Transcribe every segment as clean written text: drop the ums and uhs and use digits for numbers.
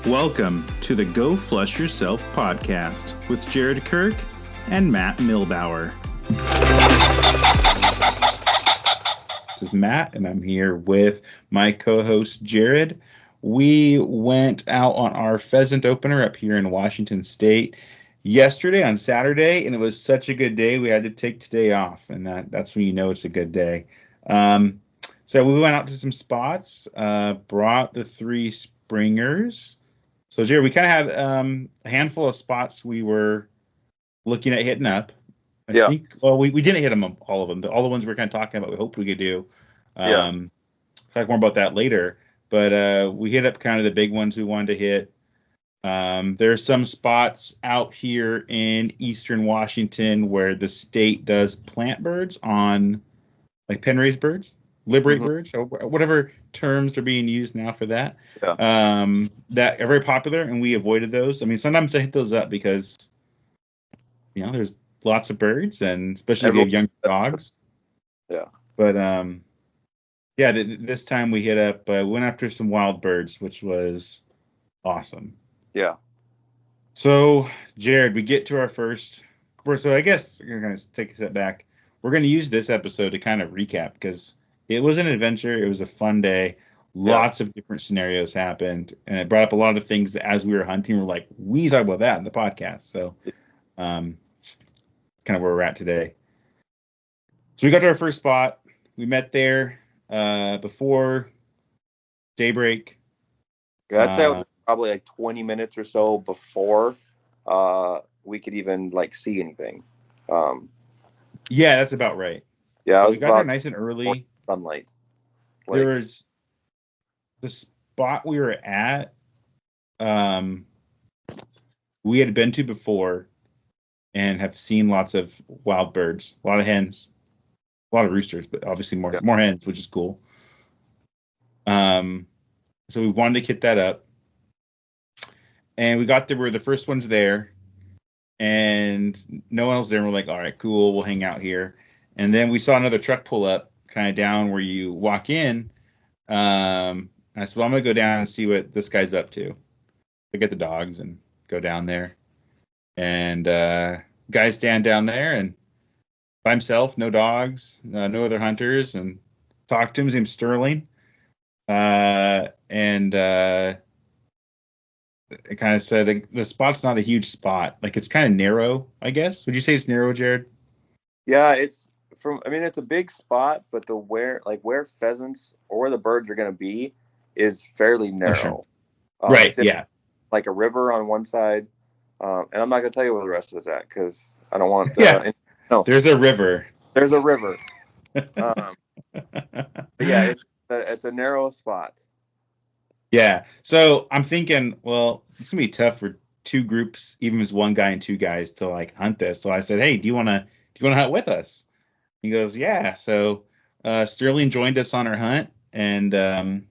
Welcome to the Go Flush Yourself podcast with Jared Kirk and Matt Milbauer. This is Matt, and I'm here with my co-host Jared. We went out on our Pheasant Opener up here in Washington State yesterday on Saturday, and it was such a good day. We had to take today off, and that's when you know it's a good day. So we went out to some spots, brought the three springers. So, Jared, we kind of had a handful of spots we were looking at hitting up. I think, well, we didn't hit them, all of them. All the ones we were kind of talking about, we hoped we could do. Talk more about that later. But we hit up kind of the big ones we wanted to hit. There's some spots out here in eastern Washington where the state does plant birds on, like pen-raised birds. Liberate birds, or whatever terms are being used now for that. That are very popular, and we avoided those. I mean, sometimes I hit those up because, you know, there's lots of birds, and especially if you have young dogs. But this time we hit up, went after some wild birds, which was awesome. So, Jared, we get to our first. So I guess we're going to take a step back. We're going to use this episode to kind of recap because it was an adventure. It was a fun day. Lots of different scenarios happened, and it brought up a lot of things as we were hunting. We're like, we need to talk about that in the podcast. So, kind of where we're at today. So we got to our first spot. We met there before daybreak. I'd say it was probably like 20 minutes or so before we could even like see anything. Yeah, that's about right. Yeah, we got there nice and early. Sunlight. There was the spot we were at. We had been to before and have seen lots of wild birds, a lot of hens, a lot of roosters, but obviously more hens, which is cool. So we wanted to hit that up, and we got there. We were the first ones there, and no one else there. And we're like, all right, cool, we'll hang out here. And then we saw another truck pull up kind of down where you walk in. I said, well, I'm going to go down and see what this guy's up to. I get the dogs and go down there. And guy stand down there and by himself, no dogs, no other hunters, and talk to him. His name's Sterling. It kind of said the spot's not a huge spot. Like, it's kind of narrow, I guess. Would you say it's narrow, Jared? Yeah, it's a big spot, but where pheasants or where the birds are going to be is fairly narrow. Oh, sure. Right. Yeah. Like a river on one side. And I'm not going to tell you where the rest of it's at because I don't want. No. There's a river. There's a river. But yeah, it's a narrow spot. Yeah. So I'm thinking, well, it's gonna be tough for two groups, even as one guy and two guys, to like hunt this. So I said, hey, do you want to hunt with us? He goes, yeah. So Sterling joined us on our hunt, and kind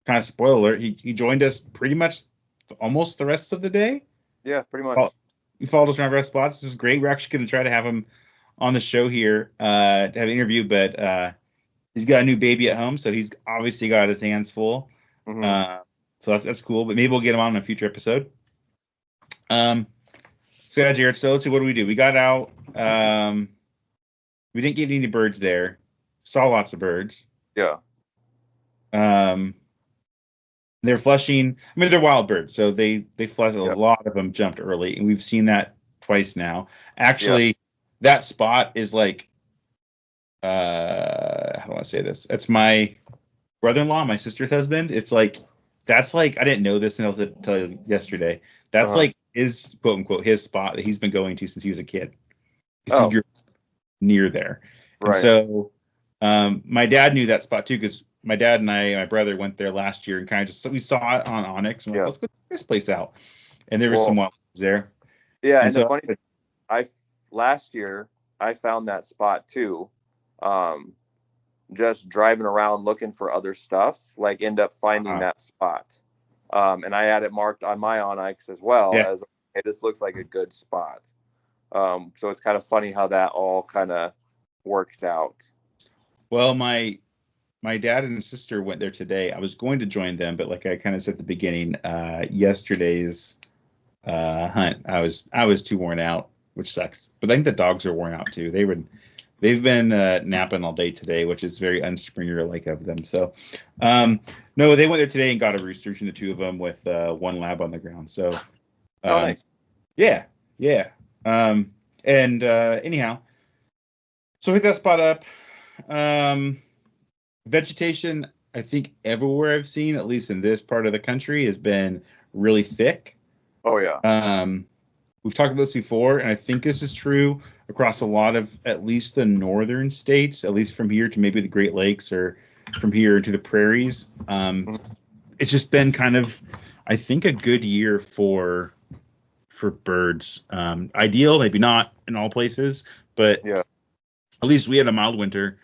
of spoiler alert, he joined us pretty much almost the rest of the day. Yeah, pretty much. He followed us around our spots. This is great. We're actually going to try to have him on the show here to have an interview, but he's got a new baby at home, so he's obviously got his hands full. So that's cool, but maybe we'll get him on in a future episode. So yeah, Jared, so let's see, what do we do? We got out. We didn't get any birds there. Saw lots of birds. Yeah. They're flushing. I mean, they're wild birds, so they flush. A lot of them jumped early, and we've seen that twice now. Actually, that spot is like, how do I say this? It's my brother-in-law, my sister's husband. It's like, that's like, I didn't know this until I tell you yesterday. That's like his quote unquote his spot that he's been going to since he was a kid. Because you're near there. Right. And so my dad knew that spot too, because my dad and my brother went there last year and kind of we saw it on Onyx and we're like, let's go check this place out. And there was some wild birds there. Yeah, and so, the funny thing, last year I found that spot too. Just driving around looking for other stuff, like end up finding that spot. And I had it marked on my Onyx as well as, okay, this looks like a good spot. So it's kind of funny how that all kind of worked out. Well, my my dad and sister went there today. I was going to join them, but like I kind of said at the beginning, yesterday's hunt, I was too worn out, which sucks. But I think the dogs are worn out too. They've been napping all day today, which is very unspringer like of them. So, no, they went there today and got a rooster between the two of them with one lab on the ground. So, nice. Yeah. And anyhow, so hit that spot up. Vegetation, I think everywhere I've seen, at least in this part of the country, has been really thick. Oh yeah. We've talked about this before, and I think this is true across a lot of at least the northern states, at least from here to maybe the Great Lakes or from here to the prairies. It's just been kind of, I think, a good year for birds. Ideal, maybe not in all places, but yeah. At least we had a mild winter.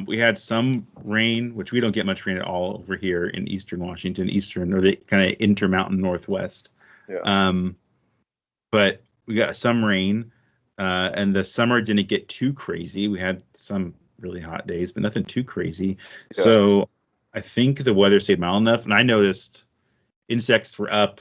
We had some rain, which we don't get much rain at all over here in eastern Washington, or the kind of intermountain northwest. Yeah. But we got some rain, and the summer didn't get too crazy. We had some really hot days, but nothing too crazy. Yeah. So I think the weather stayed mild enough, and I noticed insects were up.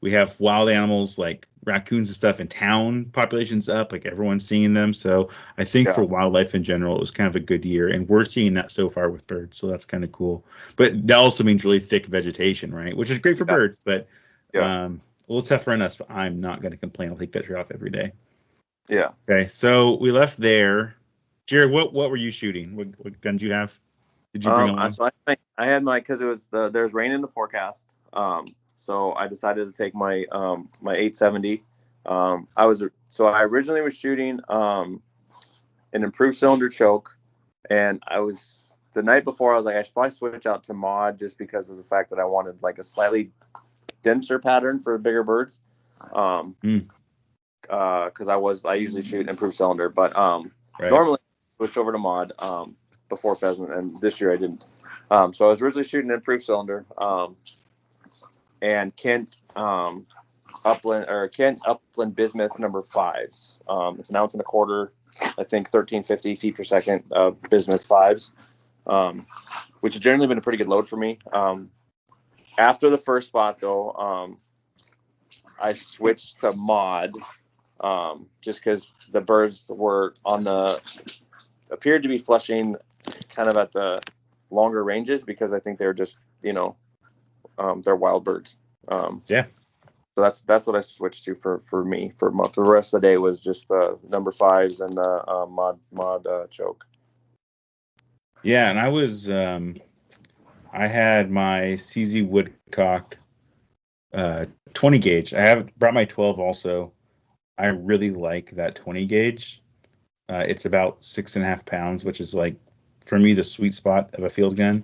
We have wild animals like raccoons and stuff in town, populations up, like everyone's seeing them. So I think for wildlife in general, it was kind of a good year, and we're seeing that so far with birds. So that's kind of cool. But that also means really thick vegetation, right? Which is great for birds, but a little tougher on us. But I'm not going to complain. I'll take that off every day. Yeah. Okay. So we left there. Jared, what were you shooting? What gun did you have? Did you bring along? So I had because it was there's rain in the forecast. So I decided to take my my 870. I originally was shooting an improved cylinder choke, and the night before I was like, I should probably switch out to mod just because of the fact that I wanted like a slightly denser pattern for bigger birds. Because I usually shoot improved cylinder, but normally I switch over to mod before pheasant, and this year I didn't. So I was originally shooting an improved cylinder. And Kent Upland Bismuth number 5s. It's an ounce and a quarter, I think 1350 feet per second bismuth 5s, which has generally been a pretty good load for me. After the first spot though, I switched to mod just because the birds were appeared to be flushing kind of at the longer ranges because I think they're just they're wild birds. So that's what I switched to for me for the rest of the day was just the number 5s and the mod choke. Yeah, and I was I had my CZ Woodcock 20 gauge. I have brought my 12 also. I really like that 20 gauge. It's about 6.5 pounds, which is like for me the sweet spot of a field gun.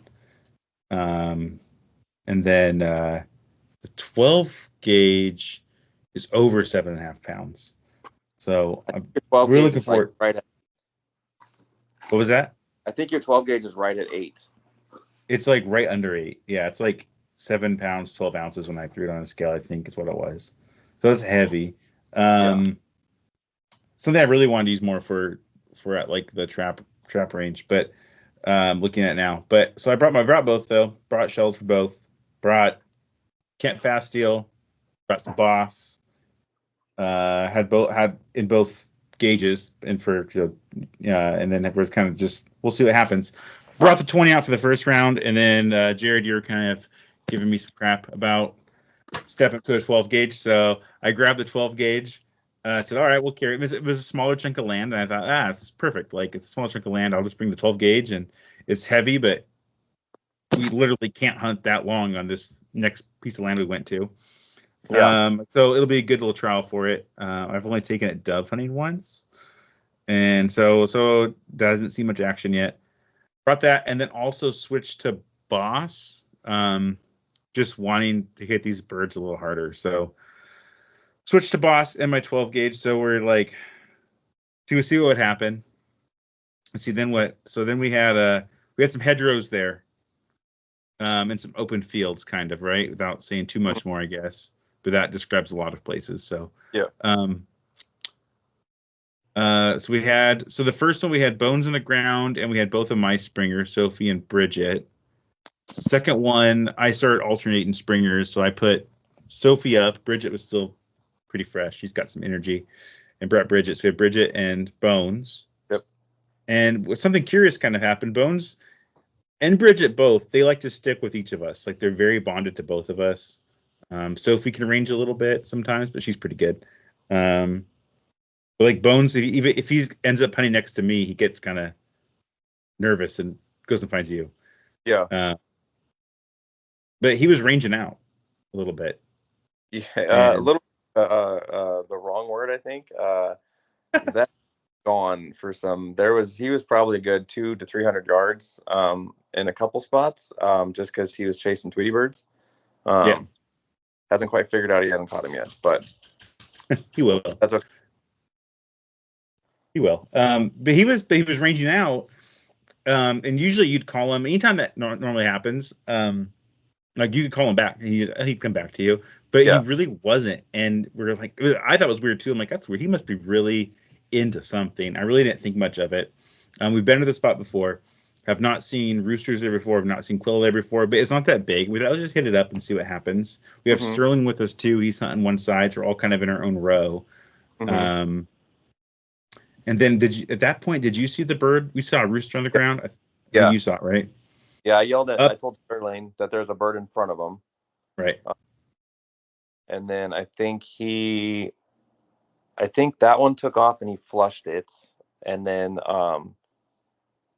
And then the 12 gauge is over 7.5 pounds. So I'm really looking forward. Right. What was that? I think your 12 gauge is right at 8. It's like right under 8. Yeah, it's like 7 pounds, 12 ounces when I threw it on a scale, I think is what it was. So it's heavy. Something I really wanted to use more for at like the trap range, but looking at it now. But so I brought both though. Brought shells for both. Brought Kent Fast Steel. Brought some Boss. Had in both gauges, and and then it was kind of just we'll see what happens. Brought the 20 out for the first round, and then Jared, you're kind of giving me some crap about stepping to a 12 gauge, so I grabbed the 12 gauge. I said, all right, we'll carry it. It was a smaller chunk of land, and I thought, it's perfect. Like, it's a small chunk of land. I'll just bring the 12 gauge, and it's heavy, but we literally can't hunt that long on this next piece of land we went to. So it'll be a good little trial for it. I've only taken it dove hunting once, and so doesn't see much action yet. Brought that, and then also switched to Boss, just wanting to hit these birds a little harder. So switched to Boss and my 12 gauge. So we're like, see what would happen. See then what? So then we had some hedgerows there, and some open fields, kind of, right? Without saying too much more, I guess. But that describes a lot of places. So So the first one we had Bones on the ground, and we had both of my springers, Sophie and Bridget. Second one, I started alternating springers, so I put Sophie up. Bridget was still pretty fresh; she's got some energy, and brought Bridget. So we had Bridget and Bones. Yep. And something curious kind of happened. Bones and Bridget both, they like to stick with each of us. Like they're very bonded to both of us. Sophie can range a little bit sometimes, but she's pretty good. But like Bones, even if he ends up hunting next to me, he gets kind of nervous and goes and finds you. Yeah. But he was ranging out a little bit. Yeah, a little. The wrong word, I think. That gone for some. He was probably a good 200 to 300 yards. In a couple spots. Just because he was chasing Tweety birds. Yeah. Hasn't quite figured out he hasn't caught him yet, but he will. That's okay. He will. But he was ranging out. And usually you'd call him anytime that normally happens. Like you could call him back and he'd come back to you, but he really wasn't. And we're like, I thought it was weird too. I'm like, that's weird. He must be really into something. I really didn't think much of it. We've been to the spot before, have not seen roosters there before, have not seen quail there before, but it's not that big. Let's just hit it up and see what happens. We have Sterling with us too. He's hunting one side, so we're all kind of in our own row. And then at that point, did you see the bird? We saw a rooster on the ground. Yeah. You saw it, right? Yeah, I told Sterling that there's a bird in front of him. Right. And then I think that one took off and he flushed it. And then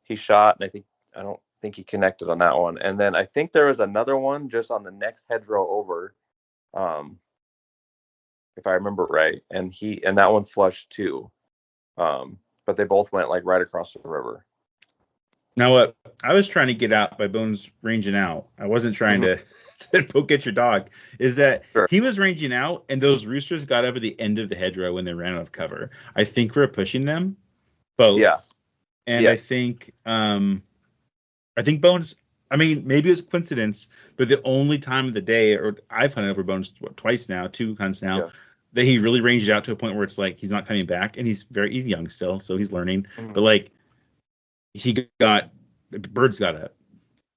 he shot, and I don't think he connected on that one. And then I think there was another one just on the next hedgerow over, if I remember right. And that one flushed too. But they both went like right across the river. Now, what I was trying to get out by Bones ranging out, I wasn't trying to poke at your dog, is that he was ranging out and those roosters got over the end of the hedgerow when they ran out of cover. I think we were pushing them both. Yeah. And I think Bones, I mean, maybe it was a coincidence, but the only time of the day, or I've hunted over Bones twice now, 2 hunts now, that he really ranged out to a point where it's like he's not coming back, and he's young still, so he's learning. But like birds got up.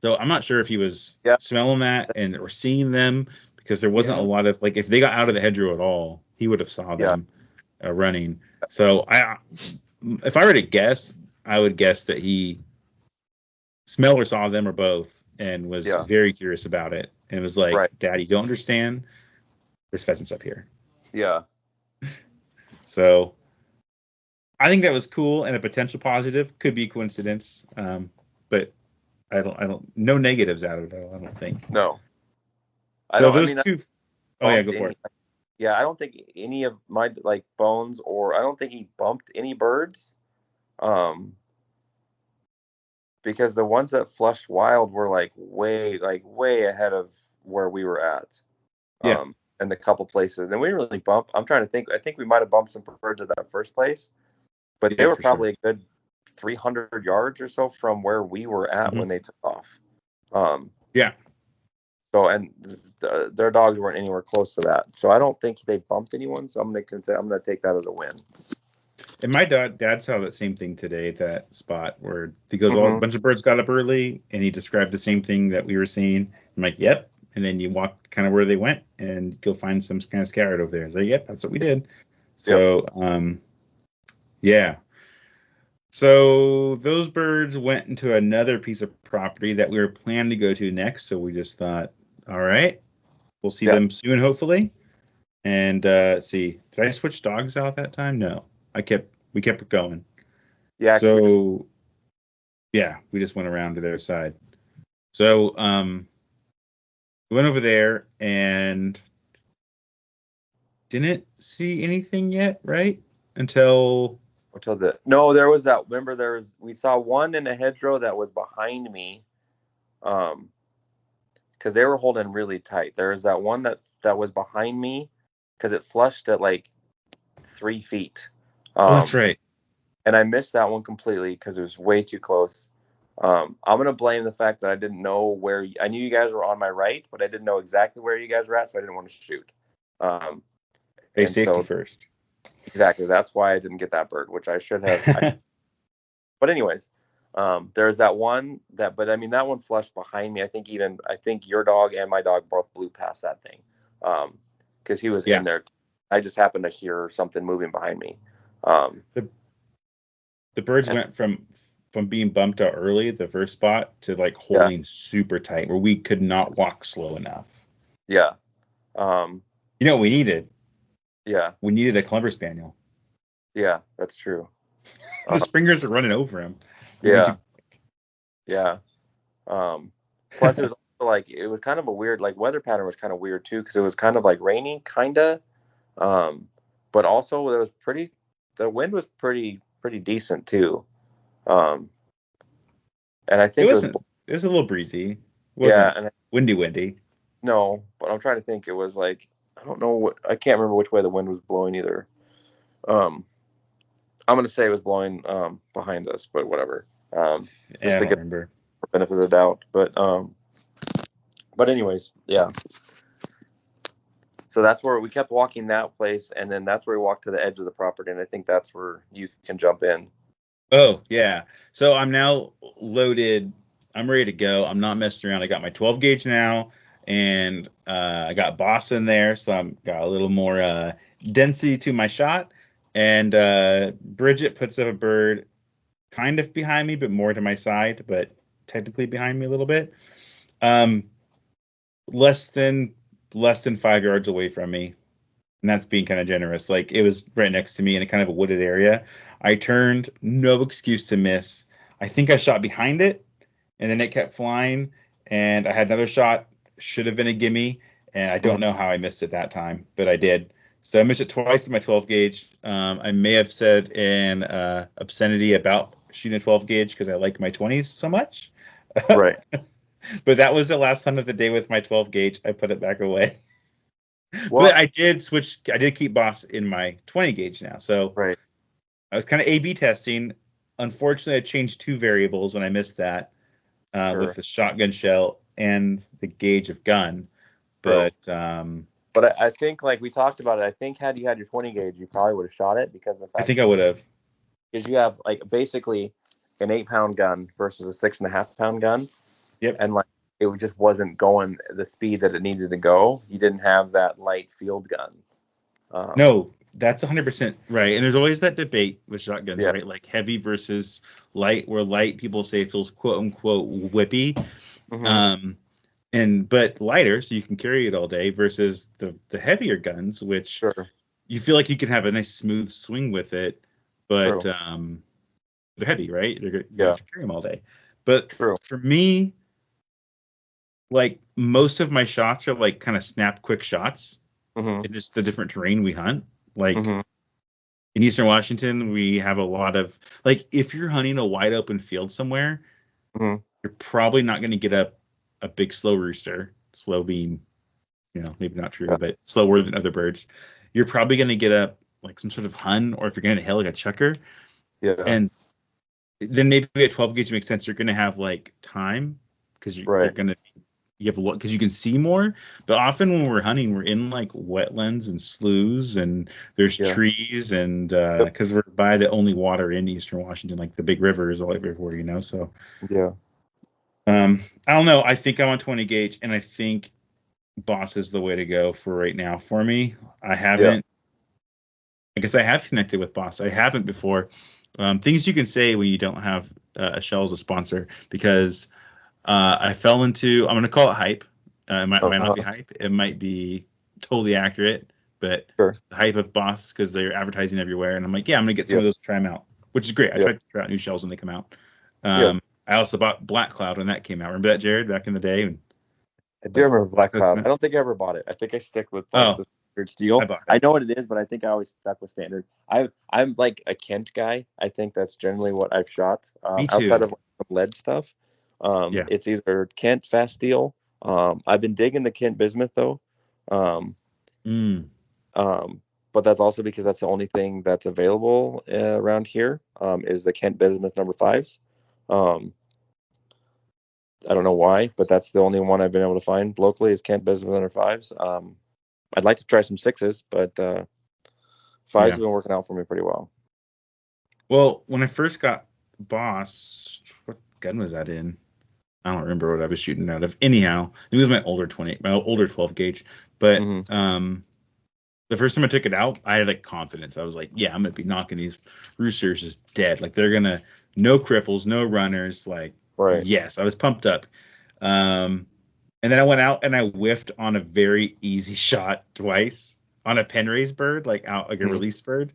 So I'm not sure if he was smelling that or seeing them, because there wasn't a lot of, like, if they got out of the hedgerow at all, he would have saw them running. So if I were to guess, I would guess that he smelled or saw them or both and was very curious about it. And it was like, Dad, you don't understand. There's pheasants up here. Yeah. So I think that was cool and a potential positive. Could be a coincidence. But I don't no negatives out of it, I don't think. No. So those two. Oh yeah, go for it. Yeah, I don't think any of my Bones, or I don't think he bumped any birds. Because the ones that flushed wild were way ahead of where we were at. And a couple places. And we really bumped. I'm trying to think. I think we might have bumped some birds at that first place. But they were probably a good 300 yards or so from where we were at when they took off. So, and their dogs weren't anywhere close to that. So I don't think they bumped anyone. So I'm gonna take that as a win. And my dad saw that same thing today at that spot where he goes, a bunch of birds got up early, and he described the same thing that we were seeing. I'm like, yep. And then you walk kind of where they went and go find some kind of scattered over there. So yep, that's what we did. So yeah. So those birds went into another piece of property that we were planning to go to next. So we just thought, all right, we'll see them soon, hopefully. And see, did I switch dogs out that time? No, we kept it going. Yeah. So we just went around to their side. So we went over there and didn't see anything yet, right? Until there was that. Remember, we saw one in a hedgerow that was behind me, because they were holding really tight. There was that one that was behind me, because it flushed at 3 feet. That's right. And I missed that one completely because it was way too close. I'm gonna blame the fact that I didn't know where. I knew you guys were on my right, but I didn't know exactly where you guys were at, so I didn't want to shoot. Safety first. Exactly. That's why I didn't get that bird, which I should have. But anyways, there's that one but I mean that one flushed behind me. I think your dog and my dog both blew past that thing, because he was in there. I just happened to hear something moving behind me. The birds went from being bumped out early, the first spot, to like holding super tight, where we could not walk slow enough. Yeah. You know what we needed? Yeah. We needed a Clumber Spaniel. Yeah, that's true. The Springers are running over him. Yeah. Plus, it was also like it was kind of a weird weather pattern was kind of weird too, because it was kind of like raining, kinda, but also the wind was pretty decent too, and I think it was a little breezy. It wasn't windy. No, but I'm trying to think. It was like I don't know I can't remember which way the wind was blowing either. I'm gonna say it was blowing behind us, but whatever. Just to get the benefit of the doubt, but anyways, yeah. So that's where we kept walking that place, and then that's where we walked to the edge of the property, and I think that's where you can jump in. Oh yeah. So I'm now loaded. I'm ready to go. I'm not messing around. I got my 12 gauge now, and I got Boss in there, so I'm got a little more density to my shot. And Bridget puts up a bird kind of behind me, but more to my side, but technically behind me a little bit. Less than 5 yards away from me, and that's being kind of generous. Like, it was right next to me in a kind of a wooded area. I turned, no excuse to miss. I think I shot behind it, and then it kept flying, and I had another shot, should have been a gimme, and I don't know how I missed it that time, but I did. So I missed it twice with my 12 gauge. I may have said an obscenity about shooting a 12 gauge because I like my 20s so much. Right. But that was the last hunt of the day with my 12 gauge. I put it back away. Well, but I did keep Boss in my 20 gauge now. So right. I was kind of A/B testing. Unfortunately, I changed two variables when I missed that with the shotgun shell and the gauge of gun. But I think, like we talked about it, I think had you had your 20 gauge, you probably would have shot it, because I think I would have. Because you have like basically an 8-pound gun versus a 6.5-pound gun. Yep. And like it just wasn't going the speed that it needed to go. You didn't have that light field gun. No, that's 100% right. And there's always that debate with shotguns, right? Like heavy versus light, where light people say feels quote unquote whippy. But lighter, so you can carry it all day, versus the heavier guns, which you feel like you can have a nice smooth swing with it, but they're heavy, right? You can carry them all day. But for me, like most of my shots are like kind of snap quick shots. And it's the different terrain we hunt. Like in Eastern Washington, we have a lot of, like, if you're hunting a wide open field somewhere, you're probably not going to get a big slow rooster, slow being, maybe not true, but slower than other birds. You're probably going to get like some sort of hun, or if you're going to hail, like a chucker. Yeah. And then maybe at 12 gauge makes sense. You're going to have like time, because they're going to, you have a lot, because you can see more. But often when we're hunting, we're in like wetlands and sloughs, and there's trees, and because we're by the only water in Eastern Washington, like the big river is all everywhere, so I don't know. I think I'm on 20 gauge, and I think Boss is the way to go for right now for me. I haven't I guess I have connected with Boss. I haven't before. Things you can say when you don't have a Shell as a sponsor, because I fell into, I'm going to call it hype. It might not be hype. It might be totally accurate, but the hype of Boss, because they're advertising everywhere. And I'm like, I'm going to get some of those to try them out, which is great. I try to try out new shells when they come out. I also bought Black Cloud when that came out. Remember that, Jared, back in the day? I do remember Black Cloud. I don't think I ever bought it. I think I stick with the standard steel. I know what it is, but I think I always stuck with standard. I'm like a Kent guy. I think that's generally what I've shot. Me too. Outside of lead stuff. It's either Kent fast steel. I've been digging the Kent bismuth though. But that's also because that's the only thing that's available around here. Is the Kent bismuth number 5s. I don't know why, but that's the only one I've been able to find locally is Kent bismuth number 5s. I'd like to try some 6s, but Fives Yeah. have been working out for me pretty well. Well, when I first got Boss, what gun was that in? I don't remember what I was shooting out of. Anyhow, it was my older 12 gauge. But Mm-hmm. the first time I took it out, I had like confidence. I was like, yeah, I'm gonna be knocking these roosters just dead. Like they're gonna no cripples, no runners. Like Right. yes, I was pumped up. Um, and then I went out and I whiffed on a very easy shot twice on a pen raised bird, like out like a Mm-hmm. release bird.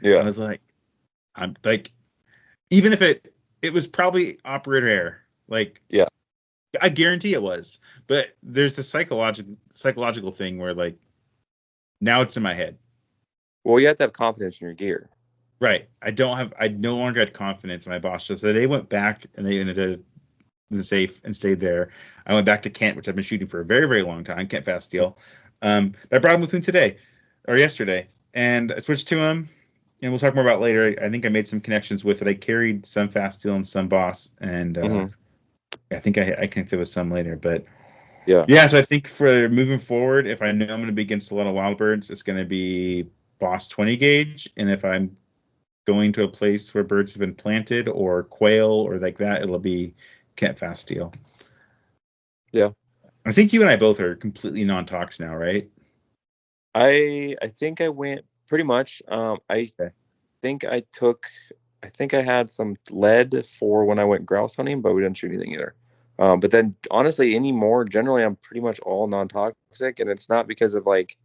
I Yeah. was like, I'm like, even if it was probably operator error. Like Yeah. I guarantee it was. But there's a psychological thing where like now it's in my head. Well, you have to have confidence in your gear. Right. I no longer had confidence in my boss. So they went back and they ended up in the safe and stayed there. I went back to Kent, which I've been shooting for a very, very long time, Kent Fast Steel. But I brought him with me today or yesterday. And I switched to him. And we'll talk more about it later. I think I made some connections with it. I carried some Fast Steel and some Boss. And Mm-hmm. I think I connected with some later. But Yeah. yeah, so I think for moving forward, if I know I'm going to be against a lot of wild birds, it's going to be Boss 20 gauge. And if I'm going to a place where birds have been planted or quail or like that, it'll be Kent Fast Steel. Yeah. I think you and I both are completely non-tox now, right? I think I went pretty much. I Okay. think I think I had some lead for when I went grouse hunting, but we didn't shoot anything either. But then honestly, anymore, generally, I'm pretty much all non-toxic, and it's not because of like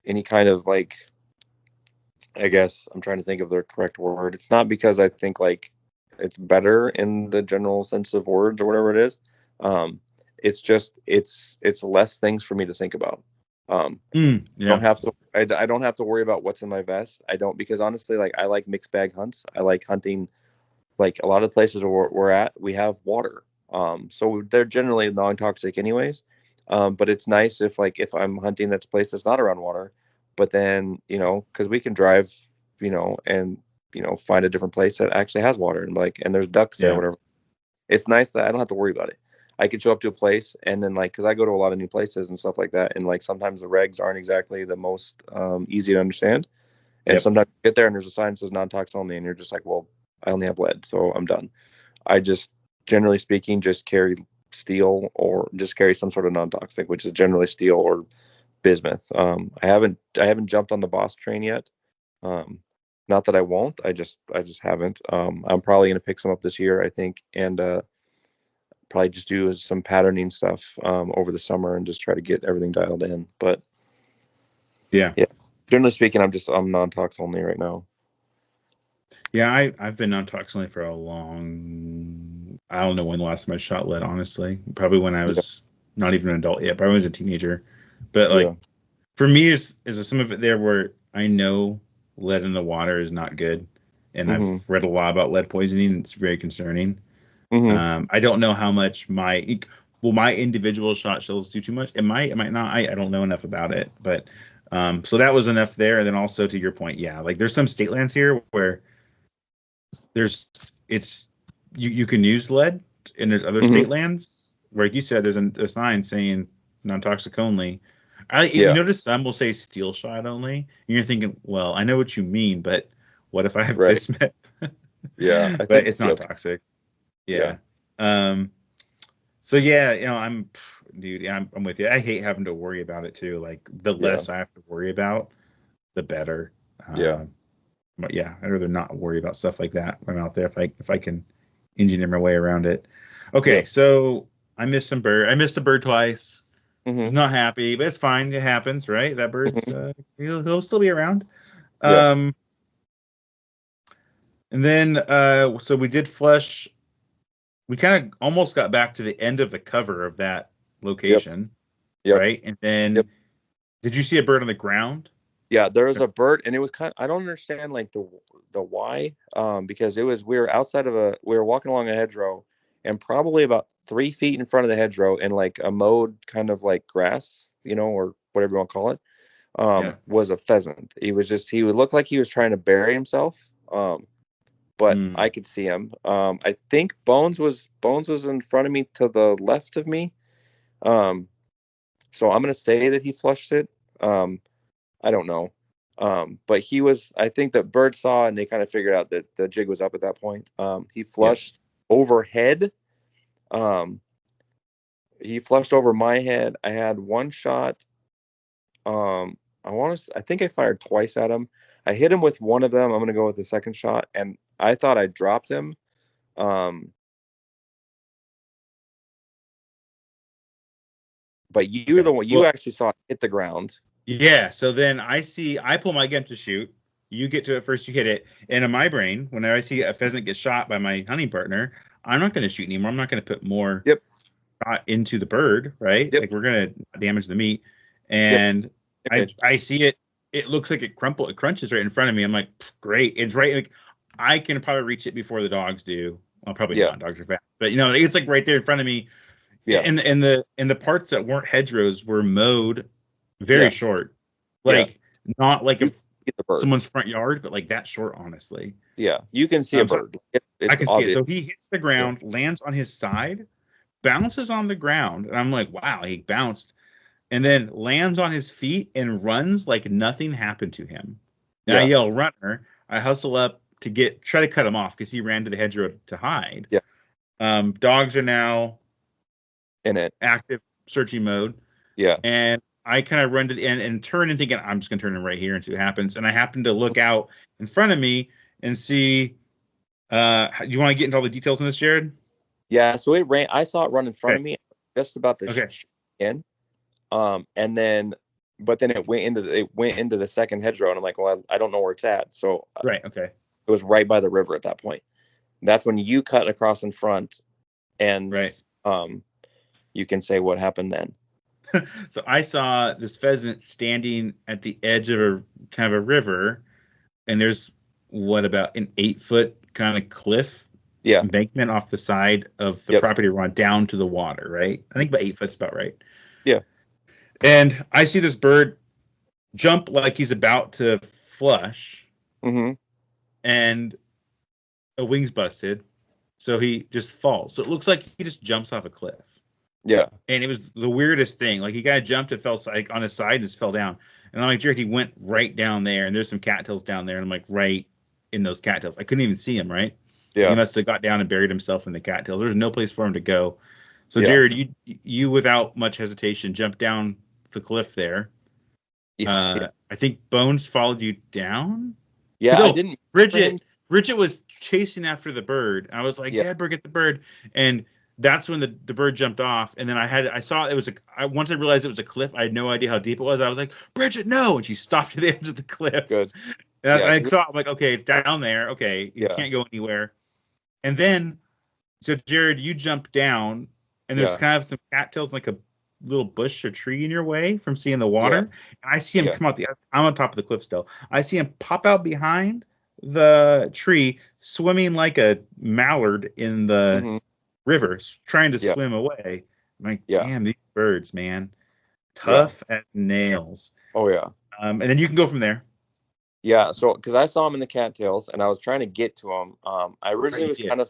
any kind of like, I guess I'm trying to think of the correct word. It's not because I think like it's better in the general sense of words or whatever it is. It's just it's less things for me to think about. Don't Yeah. have to. I don't have to worry about what's in my vest. I don't because honestly, like I like mixed bag hunts. I like hunting. Like a lot of the places where we're at, we have water. So they're generally non-toxic anyways. But it's nice if I'm hunting that's a place that's not around water, but then because we can drive, and find a different place that actually has water and there's ducks there, Yeah. whatever. It's nice that I don't have to worry about it. I can show up to a place and then because I go to a lot of new places and stuff like that, and like sometimes the regs aren't exactly the most easy to understand, and Yep. sometimes you get there and there's a sign that says non-tox only, and you're just like, well, I only have lead, so I'm done. I just, generally speaking, just carry steel or just carry some sort of non-toxic, which is generally steel or bismuth. I haven't jumped on the Boss train yet. Not that I won't. I just haven't. I'm probably gonna pick some up this year, I think, and probably just do some patterning stuff over the summer and just try to get everything dialed in. But Yeah. yeah, generally speaking, I'm non-tox only right now. Yeah, I've been non-tox only for a long. I don't know when the last time I shot lead, honestly. Probably when I Yeah, was not even an adult yet. Probably was a teenager. But yeah, like for me, is some of it there where I know lead in the water is not good, and I've mm-hmm, read a lot about lead poisoning, and it's very concerning. mm-hmm, I don't know how much my individual shot shells do too much. It might not. I don't know enough about it, but so that was enough there. And then also to your point, yeah, like there's some state lands here where there's it's you can use lead, and there's other mm-hmm. state lands where, like you said, there's a sign saying non-toxic only. You Yeah, notice some will say steel shot only, and you're thinking, well, I know what you mean, but what if I have right. bismuth? Yeah, I But think it's not steel. toxic. Yeah, Yeah. Um. So yeah, dude, yeah, I'm with you. I hate having to worry about it too. Like the yeah, less I have to worry about, the better. yeah, But yeah, I'd rather not worry about stuff like that when I'm out there if I can engineer my way around it. Okay, yep. so I missed some bird. I missed a bird twice. I was Mm-hmm, not happy, but it's fine. It happens, right? That bird's mm-hmm. he'll still be around. Yeah, Um, and then so we did flush. We kind of almost got back to the end of the cover of that yep, location, yep, right? And yep. then did you see a bird on the ground? Yeah, there was a bird, and it was I don't understand like the why, because we were we were walking along a hedgerow, and probably about 3 feet in front of the hedgerow, in like a mowed kind of like grass, or whatever you want to call it, Yeah. was a pheasant. He would look like he was trying to bury himself, but Hmm. I could see him. I think Bones was in front of me to the left of me, um, so I'm gonna say that he flushed it. I don't know. But I think that bird saw, and they kind of figured out that the jig was up at that point. He flushed overhead. He flushed over my head. I had one shot. I think I fired twice at him. I hit him with one of them. I'm going to go with the second shot, and I thought I dropped him. But you actually saw it hit the ground. Yeah. So then I pull my gun to shoot. You get to it first, you hit it. And in my brain, whenever I see a pheasant get shot by my hunting partner, I'm not going to shoot anymore. I'm not going to put more shot into the bird, right? Yep. Like we're going to damage the meat. And I see it. It looks like it crunches right in front of me. I'm like, great. It's right. Like I can probably reach it before the dogs do. Well, probably not. Dogs are fast. But it's like right there in front of me. Yeah. And the parts that weren't hedgerows were mowed very short. Like not like someone's front yard, but like that short, honestly. Yeah. You can see a bird. I can see it. So he hits the ground, lands on his side, bounces on the ground. And I'm like, wow, he bounced. And then lands on his feet and runs like nothing happened to him. And I yell, runner. I hustle up to try to cut him off because he ran to the hedgerow to hide. Yeah. Dogs are now in it, active searching mode. Yeah. And I kind of run to the end and turn and thinking, I'm just going to turn him right here and see what happens. And I happen to look out in front of me and see, you want to get into all the details on this, Jared? Yeah. So it ran, I saw it run in front of me, just about to in. And then, but then it went into the second hedgerow, and I'm like, well, I don't know where it's at. So it was right by the river at that point. That's when you cut across in front, and you can say what happened then. So I saw this pheasant standing at the edge of a kind of a river, and there's about an 8-foot kind of cliff embankment off the side of the property run down to the water, right? I think about 8 foot's about right. Yeah. And I see this bird jump like he's about to flush, and a wing's busted, so he just falls. So it looks like he just jumps off a cliff. Yeah. And it was the weirdest thing. Like he kind of jumped and fell on his side and just fell down. And I'm like, Jared, he went right down there, and there's some cattails down there, and I'm like, right in those cattails. I couldn't even see him, right? Yeah. He must have got down and buried himself in the cattails. There was no place for him to go. So Jared, you without much hesitation jumped down the cliff there. I think Bones followed you down. Yeah, I didn't. Bridget was chasing after the bird. I was like, Dad, bird, get the bird. And that's when the bird jumped off. And then I saw it was once I realized it was a cliff, I had no idea how deep it was. I was like, Bridget, no. And she stopped at the edge of the cliff. Good. And I saw, I'm like, okay, it's down there. Okay. You can't go anywhere. And then, so Jared, you jump down, and there's kind of some cattails, like a little bush or tree in your way from seeing the water. And I see him come out I'm on top of the cliff still. I see him pop out behind the tree, swimming like a mallard in the river, trying to swim away. I'm like, damn, these birds, man, tough as nails. Oh yeah. And then you can go from there. Yeah. So, because I saw him in the cattails, and I was trying to get to him. I originally was kind of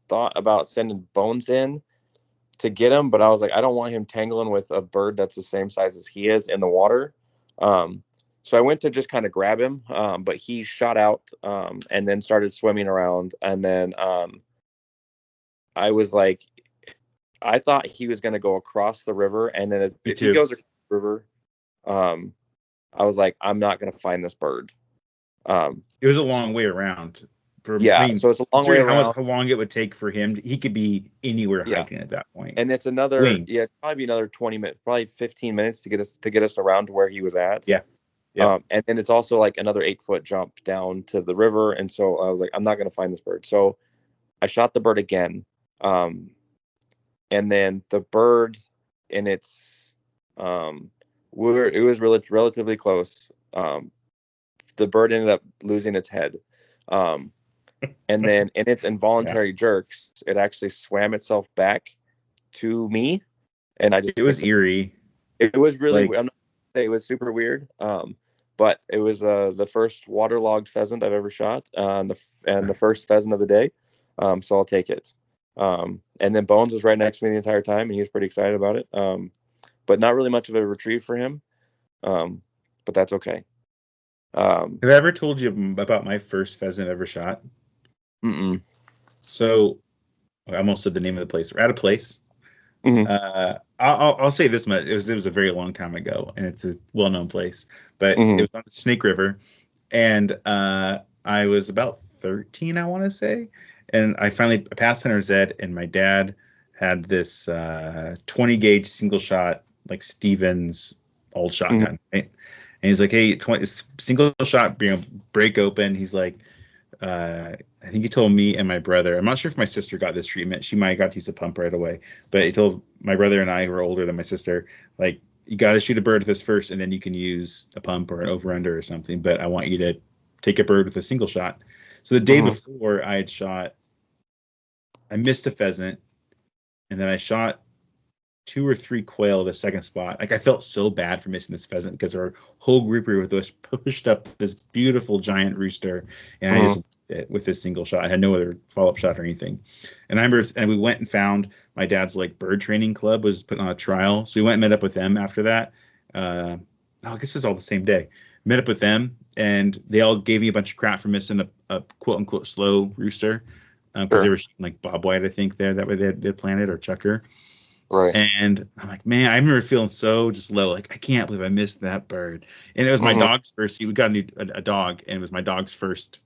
thought about sending Bones in to get him, but I was like, I don't want him tangling with a bird that's the same size as he is in the water. So I went to just kind of grab him, but he shot out and then started swimming around. And then I was like, I thought he was going to go across the river, and then if he goes across the river, I was like, I'm not going to find this bird. It was a long way around. So it's a long way around. How long it would take for him? He could be anywhere hiking at that point. And it's another, probably another 20 minutes, probably 15 minutes to get us around to where he was at. Yeah. And then it's also like another 8-foot jump down to the river. And so I was like, I'm not going to find this bird. So I shot the bird again. And then the bird, and it was relatively close. The bird ended up losing its head. And then in its involuntary jerks, it actually swam itself back to me. And it was eerie. It was really, I'm not gonna say it was super weird. But it was the first waterlogged pheasant I've ever shot, and the first pheasant of the day. So I'll take it. And then Bones was right next to me the entire time, and he was pretty excited about it. But not really much of a retrieve for him. But that's okay. Um, Have I ever told you about my first pheasant ever shot? mm-mm. So I almost said the name of the place. We're at a place. Mhm. I'll say this much: it was a very long time ago, and it's a well-known place. But it Mhm. was on the Snake River, and I was about 13, I want to say, and I finally passed Hunter's Ed, and my dad had this 20 gauge single shot, like Stevens old Mhm. shotgun, right? And he's like, "Hey, 20 single shot, break open." He's like, I think he told me and my brother. I'm not sure if my sister got this treatment. She might have got to use a pump right away, but he told my brother and I, who are older than my sister, like, you got to shoot a bird with this first, and then you can use a pump or an over under or something. But I want you to take a bird with a single shot. So the day Mhm. before, I missed a pheasant, and then I shot two or three quail at the second spot. Like, I felt so bad for missing this pheasant because our whole group with us pushed up this beautiful giant rooster, and I just Mhm. it with this single shot. I had no other follow up shot or anything. And I remember, and we went and found my dad's like bird training club was putting on a trial, so we went and met up with them after that. I guess it was all the same day. Met up with them, and they all gave me a bunch of crap for missing a quote unquote slow rooster because they Sure. were shooting like Bob White, I think there that way they planted or Chucker. Right. And I'm like, man, I remember feeling so just low. Like, I can't believe I missed that bird. And it was my Mhm. dog's first. We got a dog, and it was my dog's first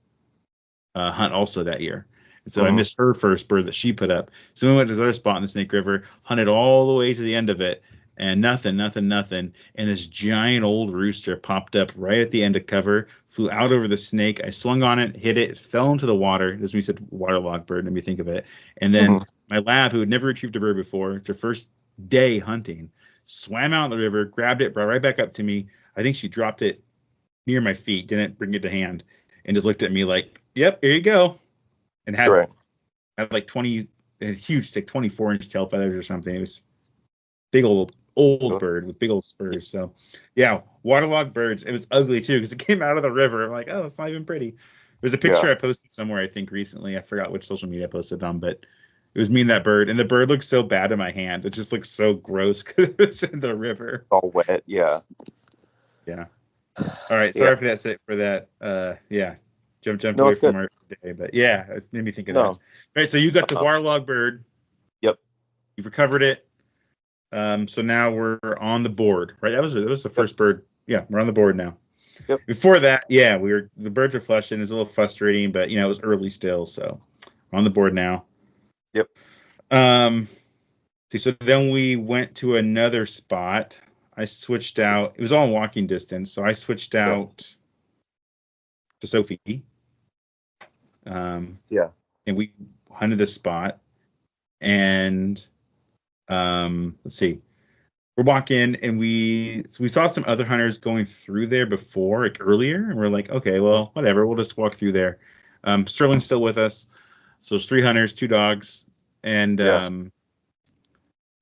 hunt also that year. And so I Mhm. missed her first bird that she put up. So we went to this other spot in the Snake River, hunted all the way to the end of it, and nothing, nothing, nothing. And this giant old rooster popped up right at the end of cover, flew out over the snake. I swung on it, hit it, fell into the water. As we said, waterlogged bird, made me think of it. And then Mhm. my lab, who had never retrieved a bird before, it's her first day hunting, swam out in the river, grabbed it, brought it right back up to me. I think she dropped it near my feet, didn't bring it to hand, and just looked at me like, "Yep, here you go," and Right. had like 20, a huge, like 24-inch tail feathers or something. It was big old Cool. bird with big old spurs. So yeah, waterlogged birds. It was ugly too because it came out of the river. I'm like, oh, it's not even pretty. There's a picture Yeah. I posted somewhere, I think recently. I forgot which social media I posted on, but it was me and that bird, and the bird looked so bad in my hand. It just looks so gross because it was in the river. All wet. Yeah. Yeah. All right. Yeah. Sorry for that. For that. Yeah. Jumped No, away it's good. from our day, but yeah, it made me think of that. All No. right. So you got the Uh, waterlog bird. yep. You've recovered it. So now we're on the board, right? That was the Yep. first bird. Yeah, we're on the board now. Yep. Before that, yeah, the birds are flushing. It's a little frustrating, but it was early still, so we're on the board now. Yep. Um, so then we went to another spot. I switched out. It was all in walking distance, so I switched Okay. out to Sophie. Um, Yeah. and we hunted this spot, and let's see, we're walking, and we saw some other hunters going through there before, like earlier, and we're like, okay, well, whatever, we'll just walk through there. Sterling's still with us, so it's three hunters, two dogs, and Yeah.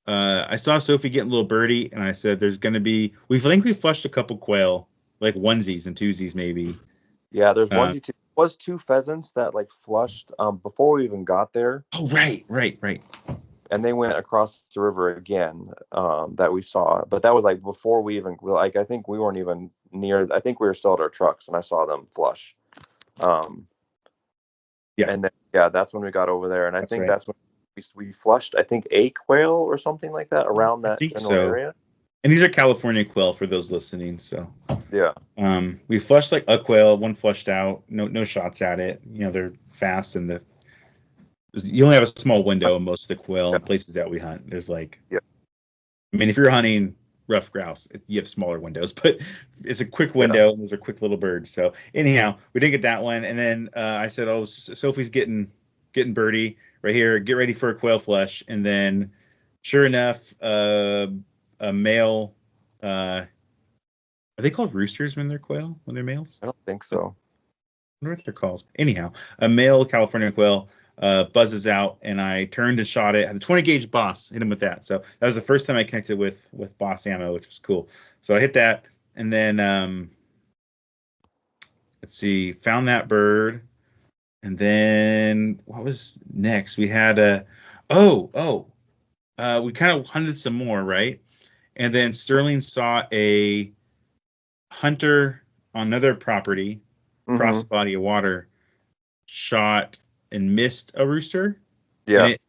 I saw Sophie getting a little birdie, and I said, "There's gonna be." We think we flushed a couple quail, like onesies and twosies, maybe. Yeah. There's one, Uh, two, was two pheasants that like flushed before we even got there, oh, right. and they went across the river again that we saw. But that was like before we even like I think we weren't even near. I think we were still at our trucks, and I saw them flush. Um, Yeah, and then yeah, that's when we got over there, and I that's think right. that's when we flushed. I think a quail or something like that around I that think general so. area. And these are California quail for those listening. So Yeah. we flushed like a quail, one flushed out, no shots at it. They're fast, and you only have a small window in most of the quail Yeah. and places that we hunt. There's like, Yeah. I mean, if you're hunting rough grouse, you have smaller windows, but it's a quick Yeah. window, and those are quick little birds. So anyhow, we didn't get that one, and then I said, "Oh, Sophie's getting birdie right here. Get ready for a quail flush." And then, sure enough, a male. Are they called roosters when they're quail? When they're males? I don't think I so. wonder what they're called. Anyhow, a male California quail buzzes out, and I turned and shot it. Had a 20 gauge boss, hit him with that. So that was the first time I connected with boss ammo, which was cool. So I hit that, and then let's see, found that bird, and then what was next? We had we kind of hunted some more, right? And then Sterling saw a hunter on another property, across the body of water, shot and missed a rooster. Yeah. And it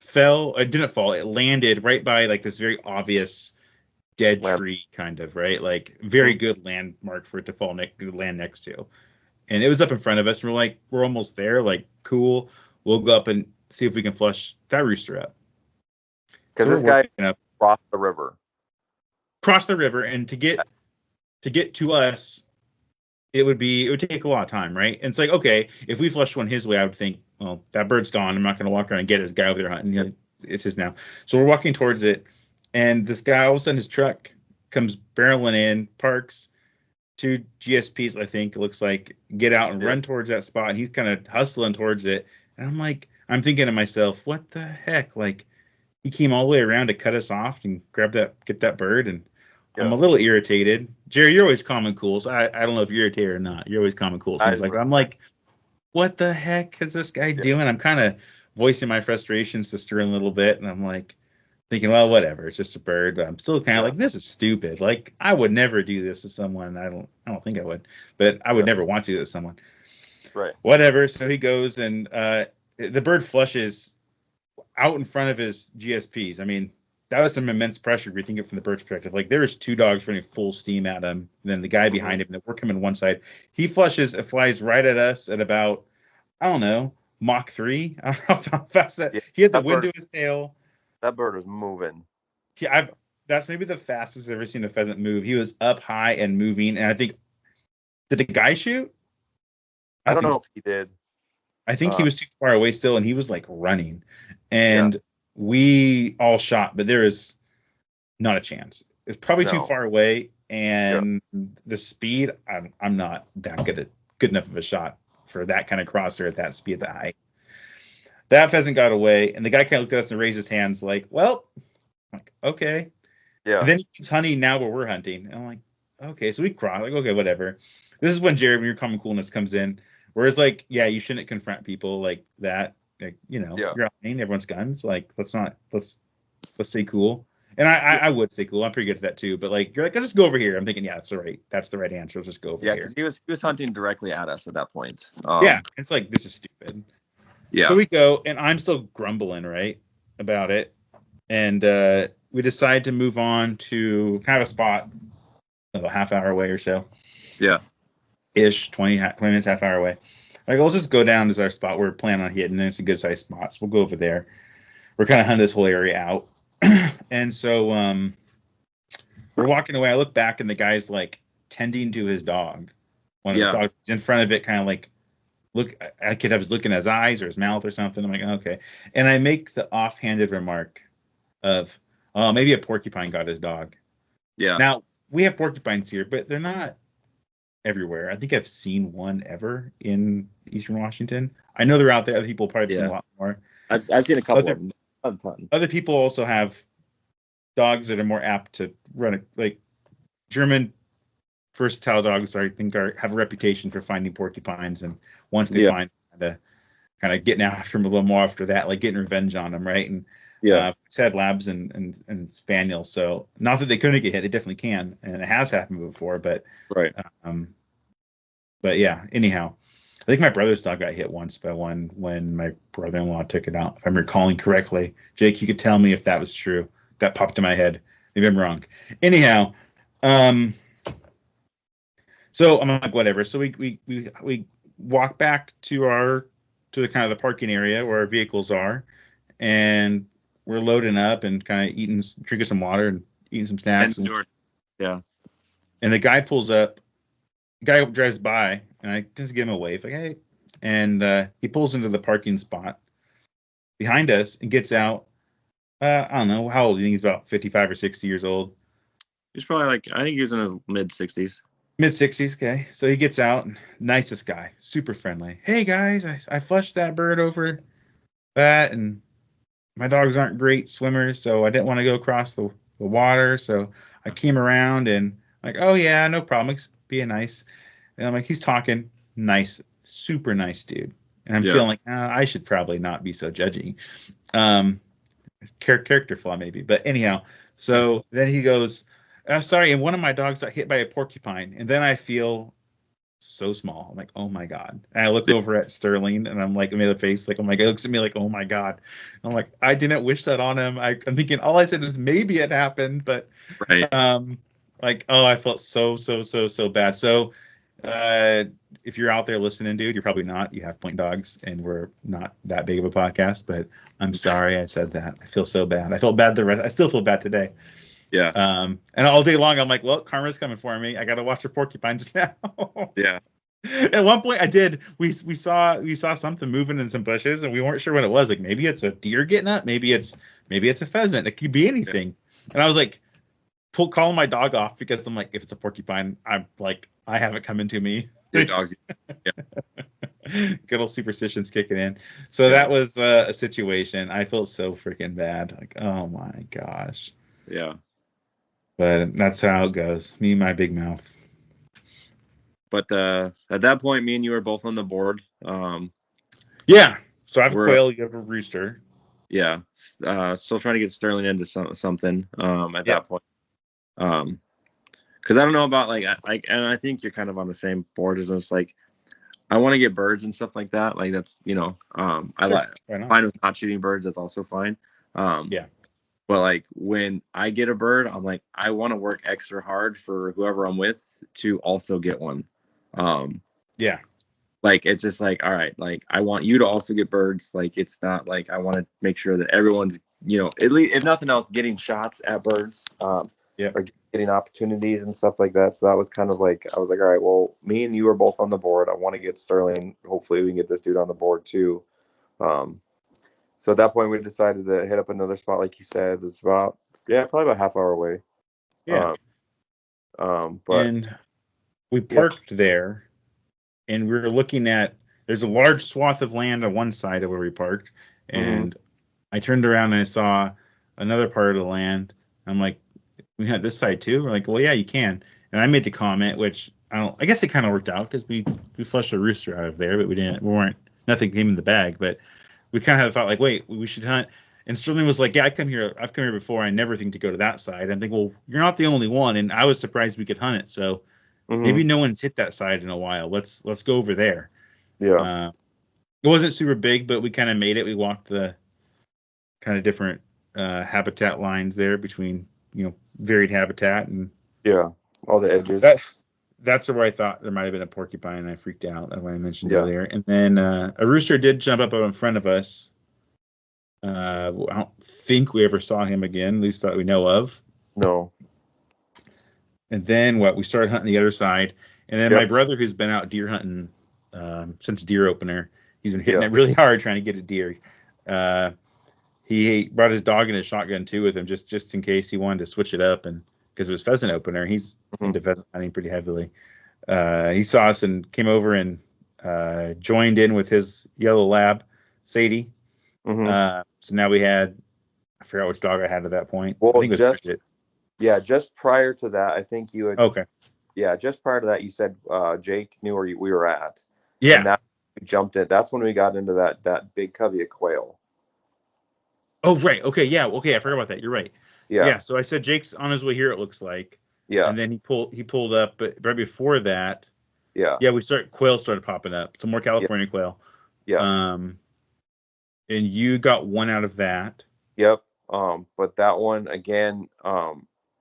fell. It didn't fall. It landed right by like this very obvious dead tree, kind of, right? Like very good landmark for it to land next to. And it was up in front of us. And we're like, we're almost there. Like, cool. We'll go up and see if we can flush that rooster up. Because this guy crossed the river. Cross the river, and to get to us, it would take a lot of time, right? And it's like, okay, if we flushed one his way, I would think, well, that bird's gone. I'm not going to walk around and get his guy over there hunting. You know, it's his now. So we're walking towards it, and this guy, all of a sudden, his truck comes barreling in, parks. 2 GSPs, I think, it looks like, get out and run towards that spot, and he's kind of hustling towards it. And I'm thinking to myself, what the heck? Like, he came all the way around to cut us off and get that bird, and I'm a little irritated. Jerry, you're always calm and cool, so I don't know if you're irritated or not. You're always calm and cool. So I'm like, what the heck is this guy doing? I'm kind of voicing my frustrations to Sterling a little bit, and I'm like thinking, well, whatever, it's just a bird. But I'm still kind of like, this is stupid. Like, I would never do this to someone. I don't think I would, but I would never want to do this to someone. Right. Whatever. So he goes, and the bird flushes out in front of his GSPs. I mean, that was some immense pressure if you think it from the bird's perspective. Like, there was 2 dogs running full steam at him, and then the guy behind him, and we're coming one side. He flushes, it flies right at us at about, I don't know, Mach 3. I don't know how fast that. He had the wind to his tail. That bird was moving. Yeah, that's maybe the fastest I've ever seen a pheasant move. He was up high and moving, and I think, did the guy shoot? I don't know if he did. I think he was too far away still, and he was like running. And we all shot, but there is not a chance. It's probably too far away, and the speed, I'm not that good enough of a shot for that kind of crosser at that speed, that height. That pheasant got away, and the guy kind of looked at us and raised his hands like, well, like, okay. Yeah. And then he keeps hunting now where we're hunting. And I'm like, okay. So we cross, like, okay, whatever. This is when Jared, when your common coolness comes in. Whereas, like, yeah, you shouldn't confront people like that. Like, you know, you're hunting, everyone's guns. Like, let's stay cool. And I would stay cool. I'm pretty good at that too. But like, you're like, let's just go over here. I'm thinking, yeah, that's the right answer. Let's just go over here. Yeah, because he was hunting directly at us at that point. Yeah, it's like, this is stupid. Yeah. So we go, and I'm still grumbling, right, about it. And we decide to move on to kind of a spot a half hour away or so. Yeah. Ish, 20 minutes, half hour away. Like, let's just go down to our spot we're planning on hitting, and it's a good sized spot. So we'll go over there. We're kind of hunting this whole area out. And so we're walking away. I look back, and the guy's like tending to his dog. One of his dogs is in front of it, kind of like, I could have his look in his eyes or his mouth or something. I'm like, okay. And I make the offhanded remark of, oh, maybe a porcupine got his dog. Yeah. Now, we have porcupines here, but they're not everywhere. I think I've seen one ever in Eastern Washington. I know they're out there. Other people probably have seen a lot more. I've seen a couple of them. A ton. Other people also have dogs that are more apt to run like German versatile dogs. I think have a reputation for finding porcupines, and once they find, kind of getting after them a little more after that, like getting revenge on them, right? And sad labs and spaniels. So not that they couldn't get hit, they definitely can, and it has happened before. But but yeah. Anyhow, I think my brother's dog got hit once by one when my brother-in-law took it out, if I'm recalling correctly. Jake, you could tell me if that was true. That popped in my head. Maybe I'm wrong. Anyhow, so I'm like, whatever. So we walk back to the kind of the parking area where our vehicles are, and we're loading up and kind of drinking some water and eating some snacks. Yeah. And the guy pulls up. The guy drives by, and I just give him a wave, like, hey. And he pulls into the parking spot behind us and gets out. I don't know, how old do you think he's? About 55 or 60 years old. He's probably like, I think he was in his mid-60s. Mid-60s, okay. So he gets out, nicest guy, super friendly. Hey, guys, I flushed that bird over that, and my dogs aren't great swimmers, so I didn't want to go across the water, so I came around, and like, oh, yeah, no problem, being nice. And I'm like, he's talking nice, super nice dude. And I'm feeling like, I should probably not be so judgy. Character flaw, maybe. But anyhow, so then he goes, Sorry, and one of my dogs got hit by a porcupine, and then I feel so small. I'm like, oh my god. And I look over at Sterling, and I'm like, I made a face like, oh my god. He looks at me like, oh my god. I'm like, I didn't wish that on him. I'm thinking all I said is maybe it happened, but Right. like, oh, I felt so bad. So, if you're out there listening, dude, you're probably not. You have point dogs, and we're not that big of a podcast. But I'm sorry I said that. I feel so bad. I felt bad the rest. I still feel bad today. Yeah. And all day long, I'm like, well, karma's coming for me. I got to watch for porcupines now. Yeah. At one point, I did. We saw something moving in some bushes, and we weren't sure what it was. Like maybe it's a deer getting up. Maybe it's a pheasant. It could be anything. Yeah. And I was like, calling my dog off because I'm like, if it's a porcupine, I'm like, I have it coming to me. Your dogs. Yeah. Good old superstitions kicking in. So that was a situation. I felt so freaking bad. Like, oh my gosh. Yeah. But that's how it goes. Me and my big mouth. But at that point, me and you were both on the board. Yeah. So I have a quail. You have a rooster. Yeah. Still trying to get Sterling into something at that point. Because I don't know about like, and I think you're kind of on the same board as us. Like, I want to get birds and stuff like that. Like that's, I fine with not shooting birds. That's also fine. Yeah. But like when I get a bird, I'm like, I want to work extra hard for whoever I'm with to also get one. Yeah. Like it's just like, all right, like I want you to also get birds. Like it's not like I want to make sure that everyone's, at least if nothing else, getting shots at birds. Or getting opportunities and stuff like that. So that was kind of like, I was like, all right, well, me and you are both on the board. I want to get Sterling. Hopefully we can get this dude on the board too. So at that point we decided to hit up another spot. Like you said, it's about, probably about half hour away. Yeah. But and we parked there and we were looking at, there's a large swath of land on one side of where we parked. And I turned around and I saw another part of the land. I'm like, we had this side too. We're like, well, yeah, you can. And I made the comment, which I guess it kind of worked out because we flushed a rooster out of there, but nothing came in the bag. But we kind of thought like, wait, we should hunt. And Sterling was like, yeah, I've come here before. I never think to go to that side. I think, well, you're not the only one. And I was surprised we could hunt it. So maybe no one's hit that side in a while. Let's go over there. Yeah. It wasn't super big, but we kind of made it. We walked the kind of different habitat lines there between, varied habitat and all the edges. That's where I thought there might have been a porcupine, and I freaked out. That's what I mentioned earlier. And then a rooster did jump up in front of us. I don't think we ever saw him again, at least that we know of. No. And then we started hunting the other side. And then my brother, who's been out deer hunting since deer opener, he's been hitting it really hard trying to get a deer. He brought his dog and his shotgun too with him, just in case he wanted to switch it up, and because it was pheasant opener, he's into pheasant hunting pretty heavily. He saw us and came over and joined in with his yellow lab, Sadie. So now we had, I forgot which dog I had at that point. Well, I think it was just prior to that, I think you had. Okay. Yeah, just prior to that, you said Jake knew where we were at. Yeah. And that we jumped in. That's when we got into that big covey of quail. Oh, right. Okay. Yeah. Okay. I forgot about that. You're right. Yeah. So I said Jake's on his way here, it looks like. Yeah. And then he pulled up, but right before that. Yeah. Yeah. Quail started popping up. Some more California quail. Yeah. And you got one out of that. Yep. But that one again,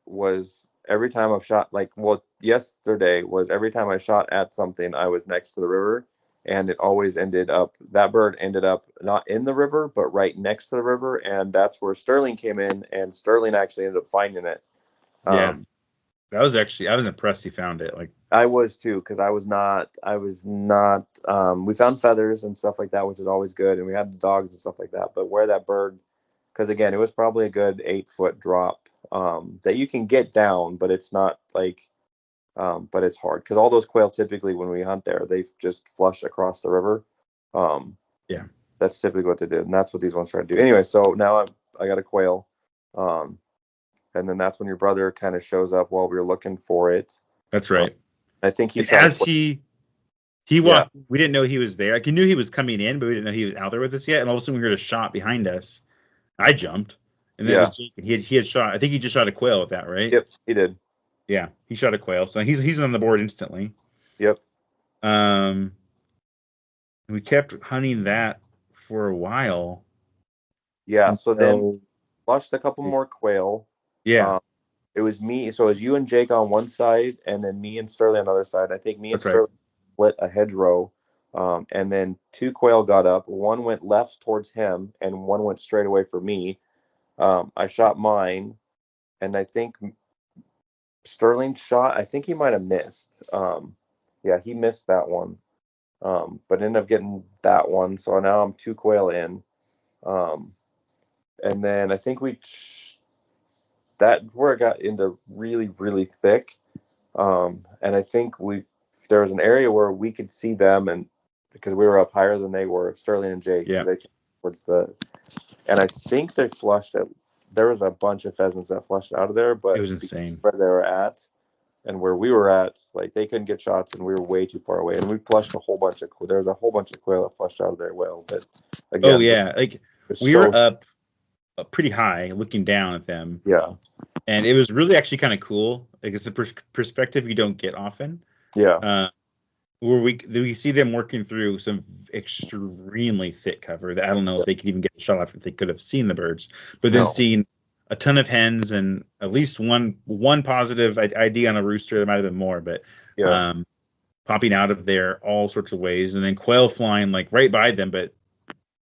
was every time I've shot, yesterday was every time I shot at something, I was next to the river. And it always that bird ended up not in the river, but right next to the river. And that's where Sterling came in, and Sterling actually ended up finding it. I was impressed he found it. Like I was too, because I was not, we found feathers and stuff like that, which is always good. And we had the dogs and stuff like that. But where that bird, because again, it was probably a good 8-foot drop that you can get down, but it's not like, but it's hard because all those quail typically when we hunt there, they just flush across the river. That's typically what they did, and that's what these ones try to do. Anyway, so now I got a quail, and then that's when your brother kind of shows up while we were looking for it. That's right. I think he walked. We didn't know he was there. Like, he knew he was coming in, but we didn't know he was out there with us yet. And all of a sudden, we heard a shot behind us. I jumped, and then it was Jake, and he had shot. I think he just shot a quail with that, right? Yep, he did. Yeah, he shot a quail, so he's on the board instantly. Yep. We kept hunting that for a while. Yeah. So then flushed a couple see. more quail. Yeah. It was me. So it was you and Jake on one side, and then me and Sterling on the other side. I think me and That's right. Sterling split a hedgerow, and then two quail got up. One went left towards him, and one went straight away for me. I shot mine, and I think Sterling shot. I think he might have missed. Yeah, he missed that one, but ended up getting that one. So now I'm two quail in, and then I think that where it got into really really thick. And I think there was an area where we could see them, and because we were up higher than they were, Sterling and Jake, because they came towards and I think they flushed it. There was a bunch of pheasants that flushed out of there, but it was insane where they were at and where we were at, like they couldn't get shots, and we were way too far away. And we flushed a whole bunch of. There was a whole bunch of quail that flushed out of there. Well, but again, like we were up pretty high, looking down at them. Yeah. And it was really actually kind of cool. Like it's a perspective you don't get often. Yeah. Where we see them working through some extremely thick cover that I don't know if they could even get a shot off if they could have seen the birds, but then seeing a ton of hens and at least one positive ID on a rooster. There might have been more, but popping out of there all sorts of ways, and then quail flying like right by them, but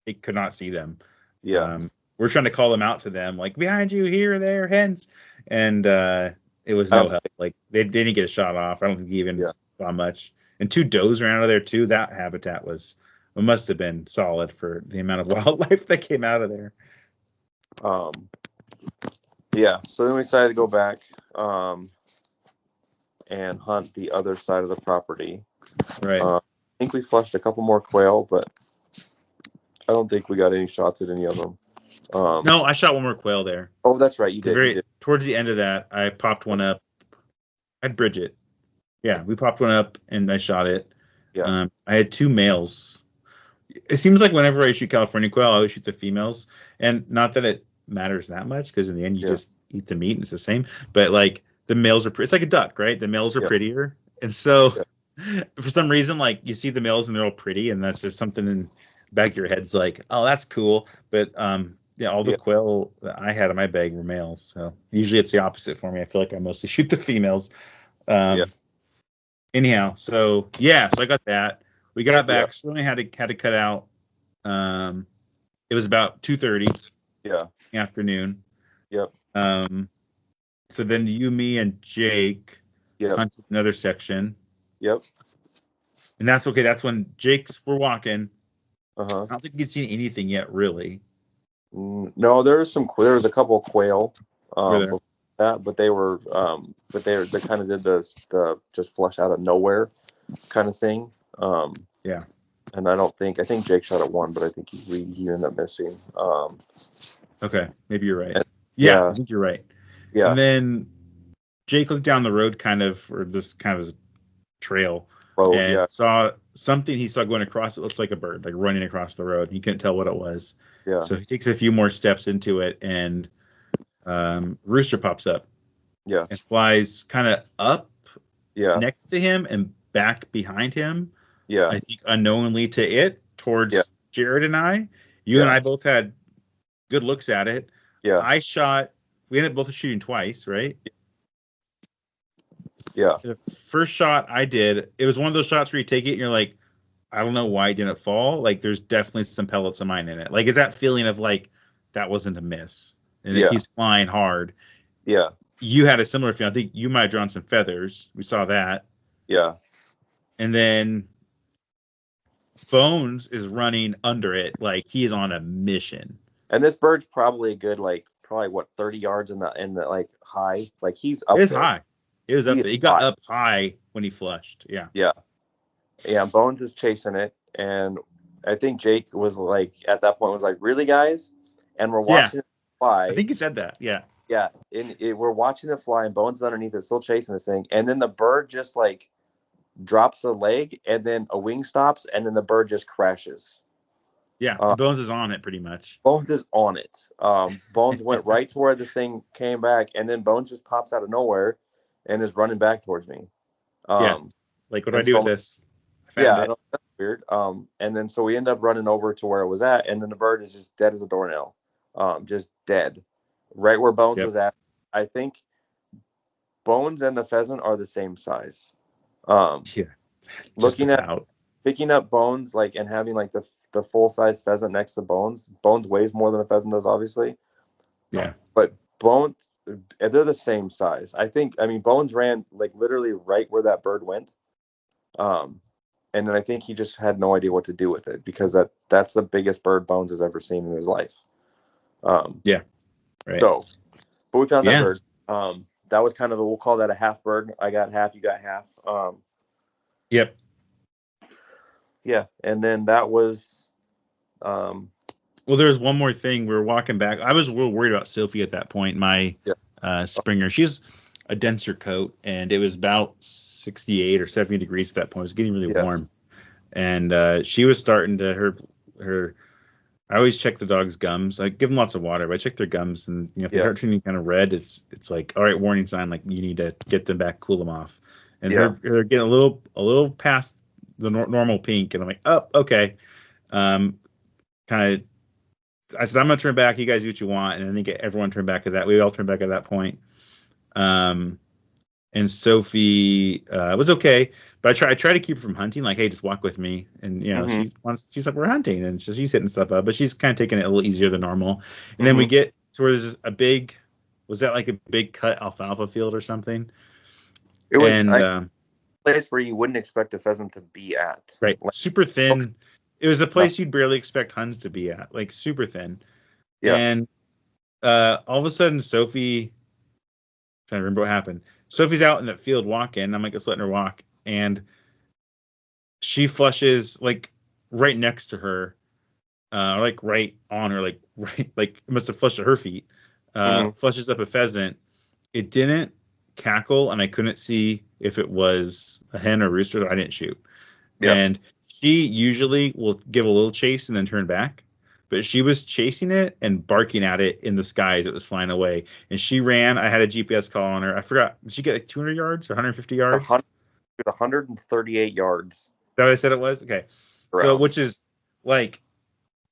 they could not see them. Yeah. We're trying to call them out to them, like behind you, here, there, hens, and it was no help. Like they didn't get a shot off. I don't think they even saw much. And two does ran out of there too. That habitat must have been solid for the amount of wildlife that came out of there. Yeah. So then we decided to go back and hunt the other side of the property. Right. I think we flushed a couple more quail, but I don't think we got any shots at any of them. No, I shot one more quail there. Oh, that's right. You did. Towards the end of that, I popped one up. I'd Bridget. Yeah, we popped one up and I shot it. Yeah. I had two males. It seems like whenever I shoot California quail, I always shoot the females. And not that it matters that much, because in the end, you just eat the meat and it's the same. But like the males are, it's like a duck, right? The males are prettier. And so for some reason, like you see the males and they're all pretty. And that's just something in the back of your head's like, oh, that's cool. But all the quail that I had in my bag were males. So usually it's the opposite for me. I feel like I mostly shoot the females. Anyhow, so I got that. We got back. So only had to cut out. It was about 2:30. Afternoon. Yep. So then you, me, and Jake hunted another section. Yep. And that's okay. That's when Jake's were walking. I don't think you'd seen anything yet, really. No, there was a couple of quail. But they were they kind of did the just flush out of nowhere kind of thing. And I think Jake shot at one, but I think he ended up missing. Okay, maybe you're right. I think you're right. Yeah. And then Jake looked down the road this kind of trail and saw something he saw going across. It looked like a bird, like running across the road. He couldn't tell what it was. Yeah. So he takes a few more steps into it, and rooster pops up. Yeah. And flies kind of up. Yeah. Next to him and back behind him. Yeah. I think unknowingly to it towards Jared and I. You and I both had good looks at it. Yeah. We ended up both shooting twice, right? Yeah. The first shot I did, it was one of those shots where you take it and you're like, I don't know why it didn't fall. Like there's definitely some pellets of mine in it. Like, is that feeling of like, that wasn't a miss. And it keeps flying hard. Yeah. You had a similar feeling. I think you might have drawn some feathers. We saw that. Yeah. And then Bones is running under it like he is on a mission. And this bird's probably a good 30 yards in the like high. Like he's up. It was high. It was up there. He got up high when he flushed. Yeah. Yeah. Yeah. Bones was chasing it, and I think Jake was like at that point was like, "Really, guys?" And we're watching it fly. I think he said that. Yeah. Yeah. We're watching it fly, and Bones underneath it, still chasing this thing, and then the bird just like drops a leg, and then a wing stops, and then the bird just crashes. Yeah, Bones is on it pretty much. Bones is on it. Bones went right to where this thing came back, and then Bones just pops out of nowhere, and is running back towards me. Like, what do I do with this? I don't, that's weird. And then so we end up running over to where it was at, and then the bird is just dead as a doornail, just dead, right where Bones was at. I think Bones and the pheasant are the same size. Looking at picking up Bones like and having like the full size pheasant next to Bones. Bones weighs more than a pheasant does, obviously. Yeah, but Bones, they're the same size. I mean, Bones ran like literally right where that bird went. And then I think he just had no idea what to do with it because that's the biggest bird Bones has ever seen in his life. Right. So, but we found that bird. That was kind of we'll call that a half bird. I got half, you got half. Yep. Yeah, and then that was. Well, there was one more thing. We were walking back. I was real worried about Sophie at that point. My Springer. She's a denser coat, and it was about 68 or 70 degrees at that point. It was getting really warm, and she was starting to her. I always check the dog's gums. I give them lots of water, but I check their gums, and if they start turning kind of red, it's like, all right, warning sign. Like you need to get them back, cool them off. And they're getting a little past the normal pink, and I'm like, oh, okay. Kind of. I said, I'm gonna turn back. You guys do what you want, and I think everyone turned back at that. We all turned back at that point. And Sophie was okay, but I try to keep her from hunting. Like, hey, just walk with me. And she's like, we're hunting, and she's hitting stuff up, but she's kind of taking it a little easier than normal. And then we get to where there's a big, was that like a big cut alfalfa field or something? It was a place where you wouldn't expect a pheasant to be at. Right, super thin. Okay. It was a place you'd barely expect Huns to be at, like super thin. Yeah. And all of a sudden, Sophie, I'm trying to remember what happened. Sophie's out in that field walking. I'm like, just letting her walk. And she flushes like right next to her, like right on her, like it must have flushed at her feet. Flushes up a pheasant. It didn't cackle, and I couldn't see if it was a hen or rooster. So I didn't shoot. Yeah. And she usually will give a little chase and then turn back. But she was chasing it and barking at it in the sky as it was flying away. And she ran. I had a GPS call on her. I forgot. Did she get like 200 yards or 150 yards? 138 yards. Is that what I said it was? Okay. Around. So, which is like,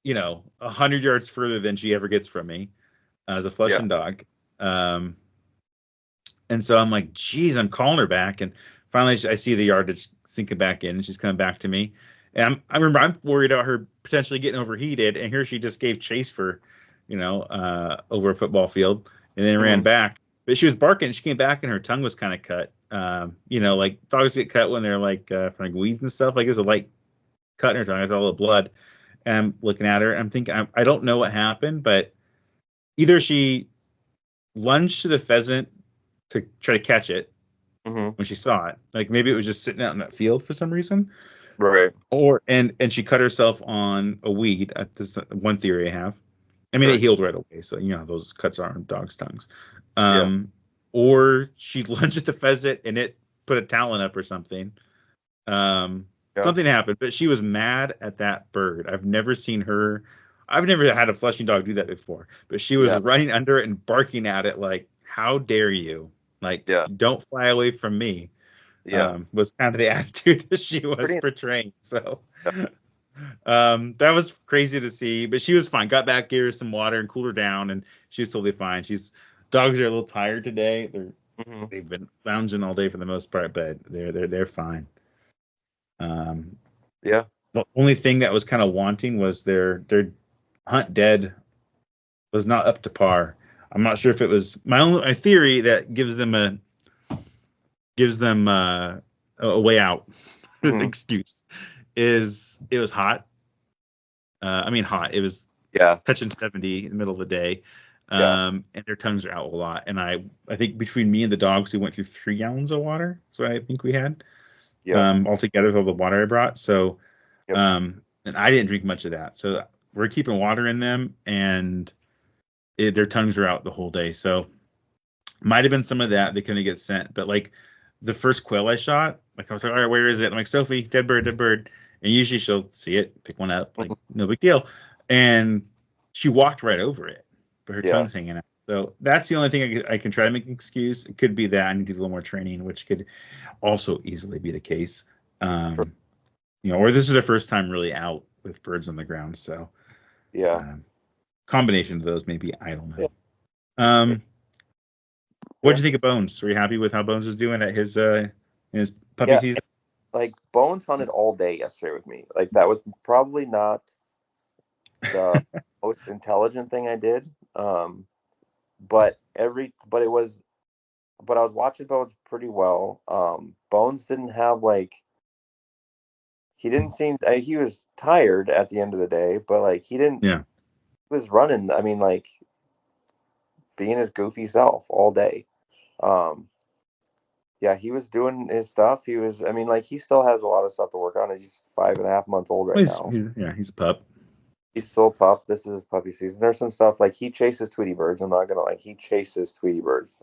100 yards further than she ever gets from me as a flushing dog. And so I'm like, geez, I'm calling her back. And finally, I see the yardage sinking back in, and she's coming back to me. And I remember I'm worried about her potentially getting overheated, and here she just gave chase for, over a football field, and then ran back. But she was barking. She came back, and her tongue was kind of cut. Like dogs get cut when they're like from like weeds and stuff. Like it was a light cut in her tongue. I saw all the blood. And I'm looking at her. I'm thinking, I don't know what happened, but either she lunged to the pheasant to try to catch it when she saw it. Like maybe it was just sitting out in that field for some reason. Right. Or and she cut herself on a weed. This one theory I have. I mean, it healed right away, so those cuts are on dogs' tongues. Or she lunged at the pheasant and it put a talon up or something. Something happened, but she was mad at that bird. I've never seen her. I've never had a flushing dog do that before, but she was running under it and barking at it like, "How dare you! Like, don't fly away from me." Was kind of the attitude that she was portraying. So that was crazy to see, but she was fine. Got back, gave her some water and cooled her down, and she was totally fine. Dogs are a little tired today. They've been lounging all day for the most part, but they're fine. The only thing that was kind of wanting was their hunt dead was not up to par. I'm not sure if it was my theory that gives them a way out excuse is it was hot. Hot. It was touching 70 in the middle of the day. And their tongues are out a lot. And I think between me and the dogs, we went through 3 gallons of water. So I think we had all together with all the water I brought. So and I didn't drink much of that. So we're keeping water in them, and their tongues are out the whole day. So might have been some of that. They couldn't get sent, but like the first quail I shot, like I was like, all right, where is it? I'm like, Sophie, dead bird. And usually she'll see it, pick one up, like no big deal. And she walked right over it, but her tongue's hanging out. So that's the only thing I can try to make an excuse. It could be that I need to do a little more training, which could also easily be the case. Or this is their first time really out with birds on the ground. So combination of those, maybe, I don't know. Yeah. What'd you think of Bones? Were you happy with how Bones was doing at his puppy season? Like Bones hunted all day yesterday with me. Like that was probably not the most intelligent thing I did. But I was watching Bones pretty well. Bones didn't have he didn't seem he was tired at the end of the day, but like he didn't. Yeah. He was running. I mean, like being his goofy self all day. Yeah, he was doing his stuff. He was. I mean, like he still has a lot of stuff to work on. He's 5.5 months old right now. He's a pup. He's still a pup. This is his puppy season. There's some stuff like he chases Tweety birds. I'm not gonna he chases Tweety birds.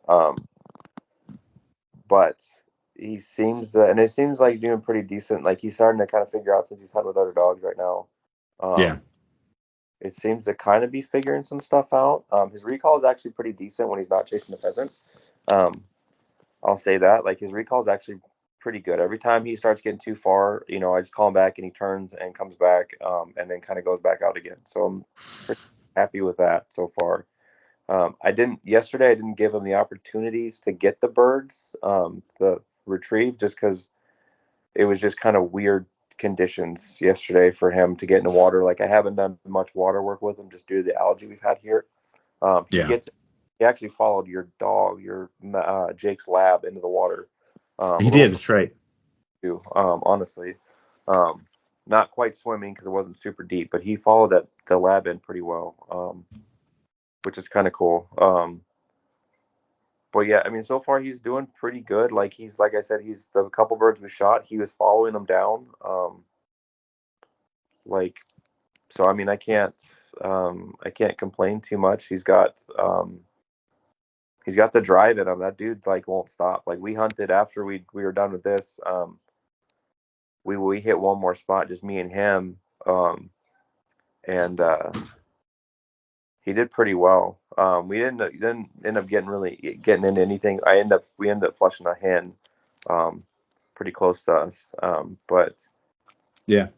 But he seems and it seems like doing pretty decent. Like he's starting to kind of figure out since he's hunting with other dogs right now. It seems to kind of be figuring some stuff out. His recall is actually pretty decent when he's not chasing the pheasant. I'll say that. Like his recall is actually pretty good. Every time he starts getting too far, I just call him back and he turns and comes back, and then kind of goes back out again. So I'm pretty happy with that so far. Yesterday I didn't give him the opportunities to get the birds, the retrieve, just because it was just kind of weird conditions yesterday for him to get in the water. Like I haven't done much water work with him just due to the algae we've had here. He actually followed your dog, Jake's lab, into the water. He did. That's right. Too, honestly, not quite swimming because it wasn't super deep, but he followed the lab in pretty well, which is kind of cool. But yeah, I mean, so far he's doing pretty good. Like I said, he's the couple birds we shot, he was following them down. So I mean, I can't complain too much. He's got the drive in him. That dude won't stop. Like we hunted after we were done with this. We hit one more spot, just me and him, and he did pretty well. We didn't end up getting into anything. We ended up flushing a hen, pretty close to us. But yeah,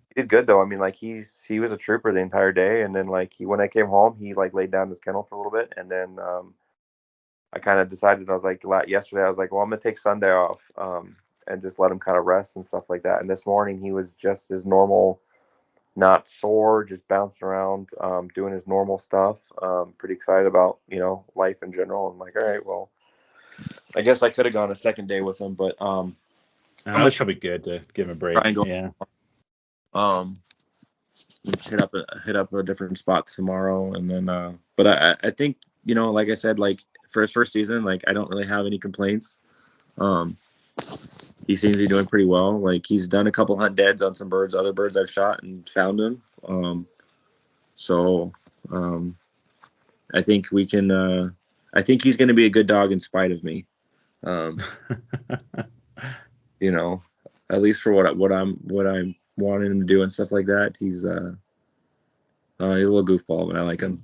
he did good though. I mean, he was a trooper the entire day, and then when I came home, he laid down his kennel for a little bit, and then I kind of decided, yesterday, I was like, well, I'm going to take Sunday off, and just let him kind of rest and stuff like that. And this morning he was just his normal, not sore, just bouncing around, doing his normal stuff. Pretty excited about, life in general. I'm like, all right, well, I guess I could have gone a second day with him, but that's probably good to give him a break. Hit up a different spot tomorrow, and then but I think, like I said, for his first season, I don't really have any complaints. He seems to be doing pretty well. He's done a couple hunt deads on some birds, other birds I've shot and found him. I think we can. I think he's going to be a good dog in spite of me. At least for what I'm wanting him to do and stuff like that. He's a little goofball, but I like him.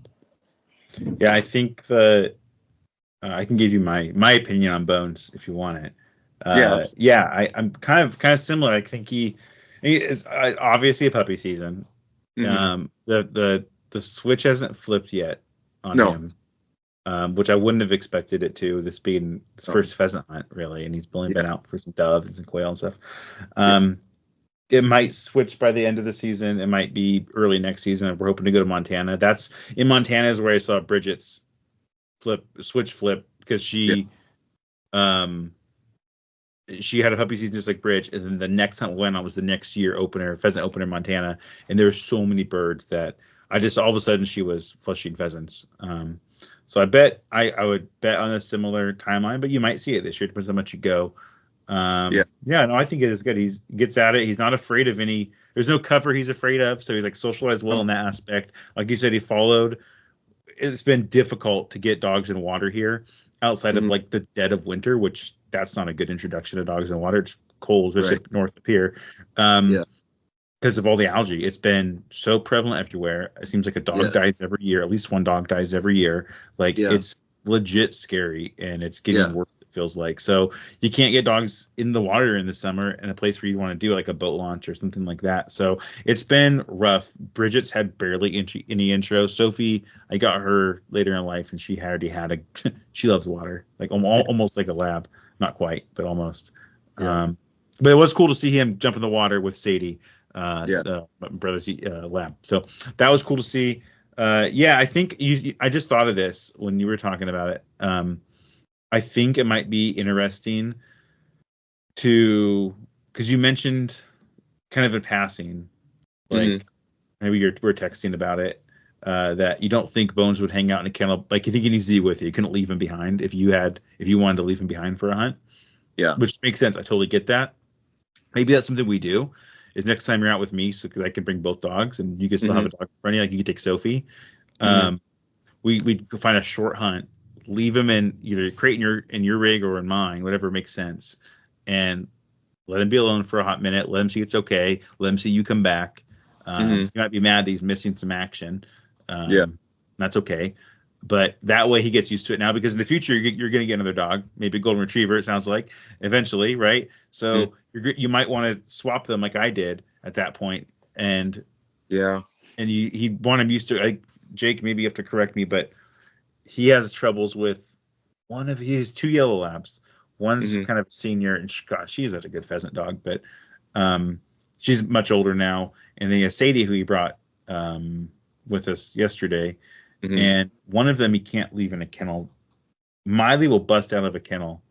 Yeah, I think I can give you my opinion on Bones if you want it. I'm kind of similar. I think he is obviously a puppy season. Mm-hmm. The switch hasn't flipped yet on him, which I wouldn't have expected it to. This being his first pheasant hunt, really, and he's only been out for some doves and some quail and stuff. It might switch by the end of the season. It might be early next season. We're hoping to go to Montana. That's in Montana is where I saw Bridget's switch flip, because she had a puppy season just like Bridge, and then the next hunt went on was the next year pheasant opener in Montana, and there were so many birds that I just all of a sudden she was flushing pheasants. So I bet I would bet on a similar timeline, but you might see it this year. Depends how much you go. I think it is good. He gets at it. He's not afraid of any. There's no cover he's afraid of, so he's socialized well in that aspect. Like you said, he followed. It's been difficult to get dogs in water here outside of the dead of winter, which that's not a good introduction to dogs in water. It's cold, especially north of here. because of all the algae. It's been so prevalent everywhere. It seems like a dog dies every year. At least one dog dies every year. Like it's legit scary, and it's getting worse. It feels like. So you can't get dogs in the water in the summer in a place where you want to do like a boat launch or something like that. So it's been rough. Bridget's had barely any intro. Sophie, I got her later in life, and she already had a. She loves water, like almost like a lab. Not quite, but almost. Yeah. But it was cool to see him jump in the water with Sadie, Yeah. my brother's lab. So that was cool to see. I think I just thought of this when you were talking about it. I think it might be interesting because you mentioned kind of in passing, like maybe we're texting about it, that you don't think Bones would hang out in a kennel. Like you think he needs to be with you. You couldn't leave him behind if you wanted to leave him behind for a hunt. Yeah. Which makes sense. I totally get that. Maybe that's something we do. Is next time you're out with me, so because I can bring both dogs, and you can still have a dog in front of you, like you can take Sophie. We find a short hunt, leave him in either crate in your rig or in mine, whatever makes sense, and let him be alone for a hot minute. Let him see it's okay. Let him see you come back. You might be mad that he's missing some action. That's okay. But that way he gets used to it now, because in the future you're going to get another dog, maybe a golden retriever. It sounds like eventually, right? So you might want to swap them like I did at that point, and you want him used to. Jake, maybe you have to correct me, but he has troubles with one of his two yellow labs. One's kind of senior, and she's such a good pheasant dog, but she's much older now. And then he has Sadie, who he brought with us yesterday. And one of them he can't leave in a kennel. Miley will bust out of a kennel.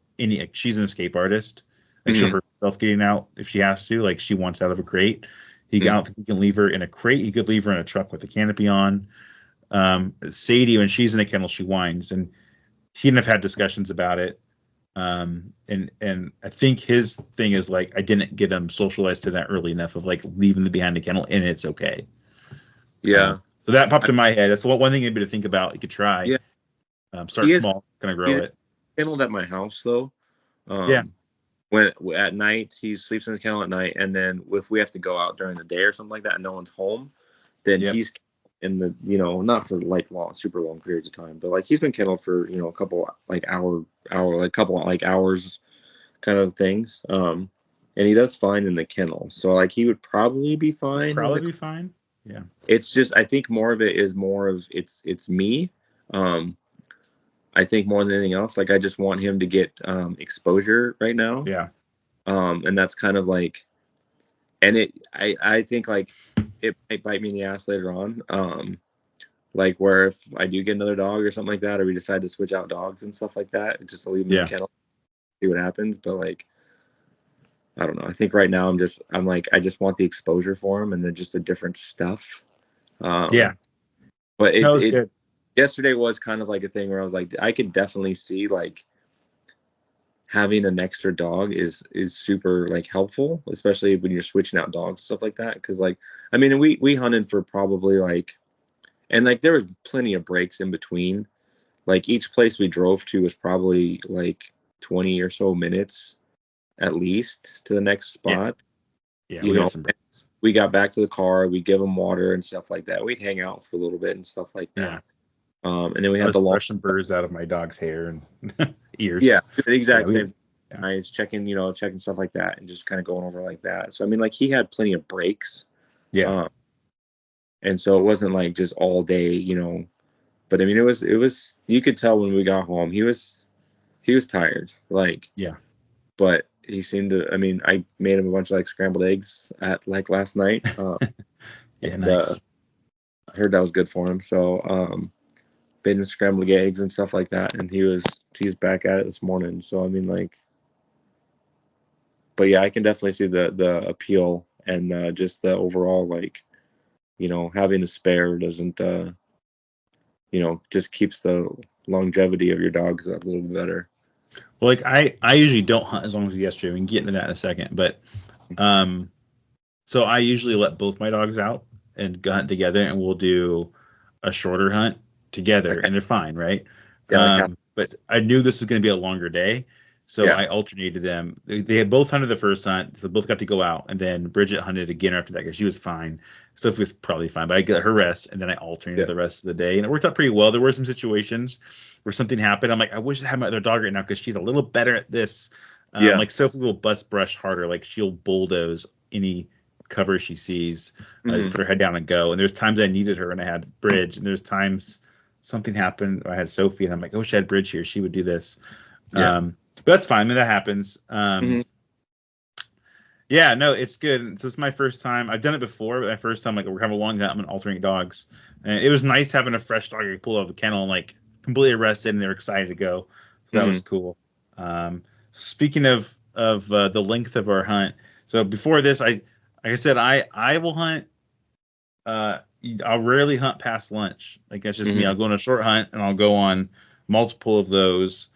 She's an escape artist. Like she'll hurt herself getting out if she has to. Like she wants out of a crate. I don't think he can leave her in a crate. He could leave her in a truck with a canopy on. Sadie, when she's in a kennel, she whines, and he and I've had discussions about it. And I think his thing is like I didn't get him socialized to that early enough of like leaving them behind the kennel, and it's okay. So that popped in my head. That's one thing maybe to think about. You could try. Start small, kind of grow it. Kenneled at my house though. When at night he sleeps in the kennel at night, and then if we have to go out during the day or something like that, and no one's home, then he's in the not for like super long periods of time, but like he's been kenneled for a couple like hours kind of things. And he does fine in the kennel, so like he would probably be fine. Yeah. It's just I think more of it is more of it's me. I think more than anything else, like I just want him to get exposure right now. Yeah. And that's kind of like, and I think like it might bite me in the ass later on. Like where if I do get another dog or something like that, or we decide to switch out dogs and stuff like that, just to leave him in the kennel, see what happens. But like, I don't know. I think right now I'm like, I just want the exposure for him and then just the different stuff. But good. Yesterday was kind of like a thing where I was like, I could definitely see like having an extra dog is super like helpful, especially when you're switching out dogs, stuff like that. Cause like, I mean, we hunted for probably like, and like there was plenty of breaks in between. Like each place we drove to was probably like 20 or so minutes at least to the next spot. We got back to the car, we give them water and stuff like that. We'd hang out for a little bit and stuff like that. And then we had the brushing burrs out of my dog's hair and ears. Yeah, exact same. I was checking stuff like that and just kind of going over like that. So I mean, like he had plenty of breaks. Yeah. And so it wasn't like just all day, But I mean, it was. You could tell when we got home, he was tired. Like but he seemed to. I mean, I made him a bunch of like scrambled eggs at like last night. Nice. I heard that was good for him. So made him scrambled eggs and stuff like that, and he's back at it this morning. So I mean, like, but yeah, I can definitely see the appeal and just the overall like, having a spare doesn't just keeps the longevity of your dogs up a little bit better. Well, like I usually don't hunt as long as yesterday. We can get into that in a second, but so I usually let both my dogs out and go hunt together, and we'll do a shorter hunt together, and they're fine, right? But I knew this was going to be a longer day, So I alternated them. They had both hunted the first hunt, so both got to go out. And then Bridget hunted again after that because she was fine. Sophie was probably fine, but I get her rest, and then I alternated the rest of the day, and it worked out pretty well. There were some situations where something happened. I'm like, I wish I had my other dog right now because she's a little better at this. Like Sophie will bust brush harder. Like she'll bulldoze any cover she sees. Just put her head down and go. And there's times I needed her and I had Bridge, and there's times something happened. I had Sophie, and I'm like, I wish I had Bridge here. She would do this. But that's fine. I mean, that happens. Yeah, no, it's good. So it's my first time. I've done it before, but my first time, like, we're having a long hunt. I'm gonna alternate dogs, and it was nice having a fresh dog you pull out of the kennel and like completely rested, and they're excited to go. So that was cool. Speaking of the length of our hunt, so before this, like I said, I will hunt. I'll rarely hunt past lunch. Like that's just me. I'll go on a short hunt, and I'll go on multiple of those.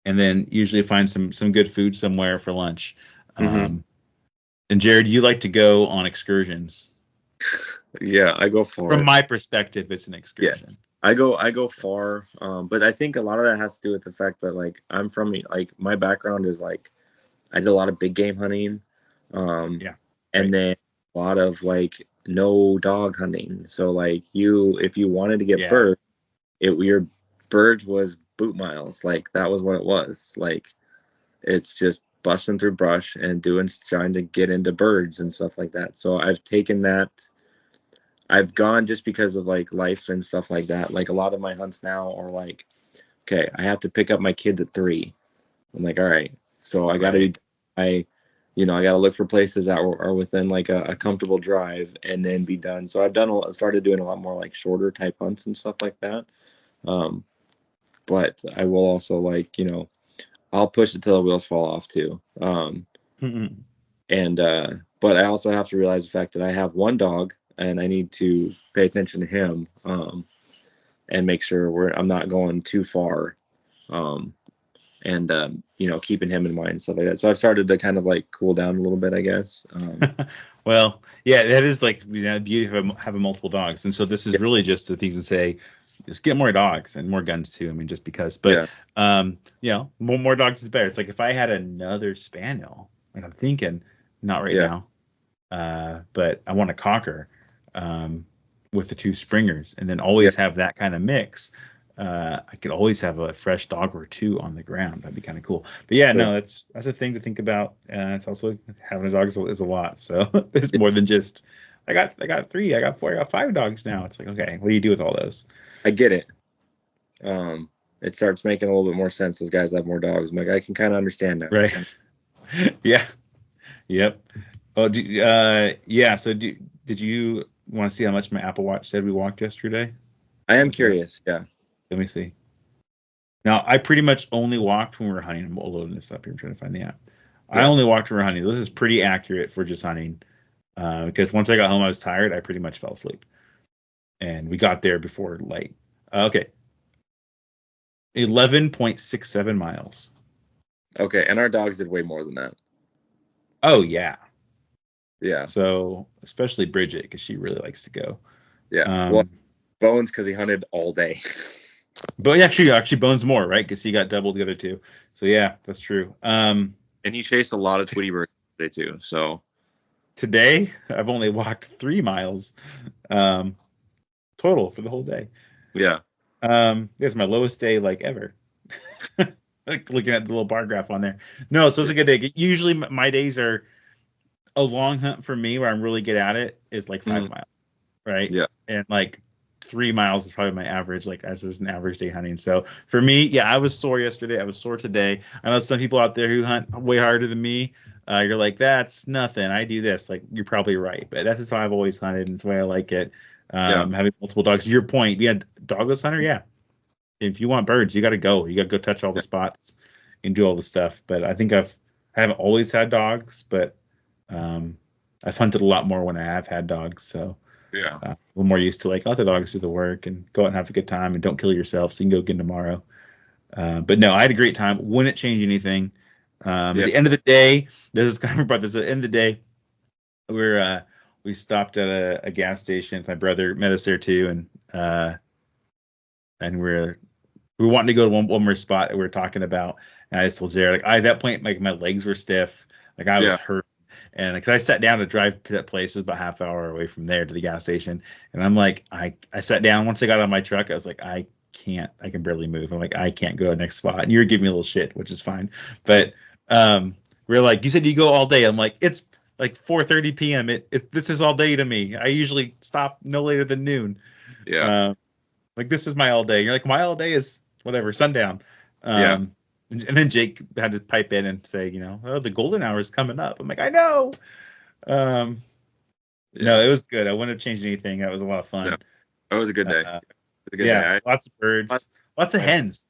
And then usually find some good food somewhere for lunch. And Jared, you like to go on excursions. Yeah, I go far. From my perspective, it's an excursion. Yes, I go far. But I think a lot of that has to do with the fact that like I'm from like my background is like I did a lot of big game hunting. And then a lot of like no dog hunting. So like if you wanted to get birds, your birds was boot miles. Like that was what it was. Like it's just busting through brush and trying to get into birds and stuff like that. So I've taken that. I've gone just because of like life and stuff like that. Like a lot of my hunts now are like, okay, I have to pick up my kids at 3. I'm like, all right, so I got to I got to look for places that are within like a comfortable drive and then be done. So I've started doing a lot more like shorter type hunts and stuff like that. But I will also like, I'll push it till the wheels fall off too. And but I also have to realize the fact that I have one dog and I need to pay attention to him and make sure I'm not going too far. And keeping him in mind and stuff like that. So I've started to kind of like cool down a little bit, I guess. Well, yeah, that is like the beauty of having multiple dogs. And so this is really just the things to say, just get more dogs and more guns too. I mean, just because, but more dogs is better. It's like if I had another spaniel, like I'm thinking, not right now, but I want a cocker with the 2 springers, and then always have that kind of mix. I could always have a fresh dog or 2 on the ground. That'd be kind of cool. But no, that's a thing to think about. It's also having a dog is a lot. So there's more than just I got 3, I got 4, I got 5 dogs now. It's like, okay, what do you do with all those? I get it. It starts making a little bit more sense as guys have more dogs. I'm like, I can kind of understand that. Right. Yeah. Yep. Oh, so did you want to see how much my Apple Watch said we walked yesterday? I am curious. Yeah. Let me see. Now, I pretty much only walked when we were hunting. I'm loading this up here. I'm trying to find the app. I only walked when we were hunting. This is pretty accurate for just hunting. Because once I got home, I was tired. I pretty much fell asleep. And we got there before light. Okay. 11.67 miles. Okay. And our dogs did way more than that. Oh, yeah. Yeah. So, especially Bridget, because she really likes to go. Yeah. Well, Bones, because he hunted all day. But actually Bones more, right? Because he got doubled the other 2. So, yeah, that's true. And he chased a lot of Tweety birds today, too. So, today, I've only walked 3 miles total for the whole day. Yeah. It's my lowest day like ever. Like looking at the little bar graph on there. No, so it's a good day. Usually my days are a long hunt for me where I'm really good at it is like 5 miles, right? Yeah. And like 3 miles is probably my average, like as is an average day hunting. So for me, I was sore yesterday. I was sore today. I know some people out there who hunt way harder than me. You're like, that's nothing. I do this. Like, you're probably right. But that's just how I've always hunted, and it's the way I like it. Having multiple dogs. To your point, dogless hunter, yeah. If you want birds, you got to go. You got to go touch all the spots and do all the stuff. But I think I haven't always had dogs, but I've hunted a lot more when I have had dogs. So we're more used to like let the dogs do the work and go out and have a good time and don't kill yourself so you can go again tomorrow. But no, I had a great time. Wouldn't change anything. At the end of the day, this is kind of about this. At the end of the day, we stopped at a gas station. My brother met us there too, and we're wanting to go to one more spot that we were talking about. And I just told Jared, like, at that point, like, my legs were stiff. Like, I was hurt. And because I sat down to drive to that place, it was about half hour away from there to the gas station. And I'm like, I sat down. Once I got on my truck, I was like, I can barely move. I'm like, I can't go to the next spot. And you were giving me a little shit, which is fine. But we're like, you said you go all day. I'm like, it's like 4:30 p.m. This is all day to me. I usually stop no later than noon. Yeah. Like, this is my all day. You're like, my all day is whatever, sundown. And then Jake had to pipe in and say, the golden hour is coming up. I'm like, I know. No, it was good. I wouldn't have changed anything. That was a lot of fun. No, it was a good day. Day. Lots of birds, lots of hens.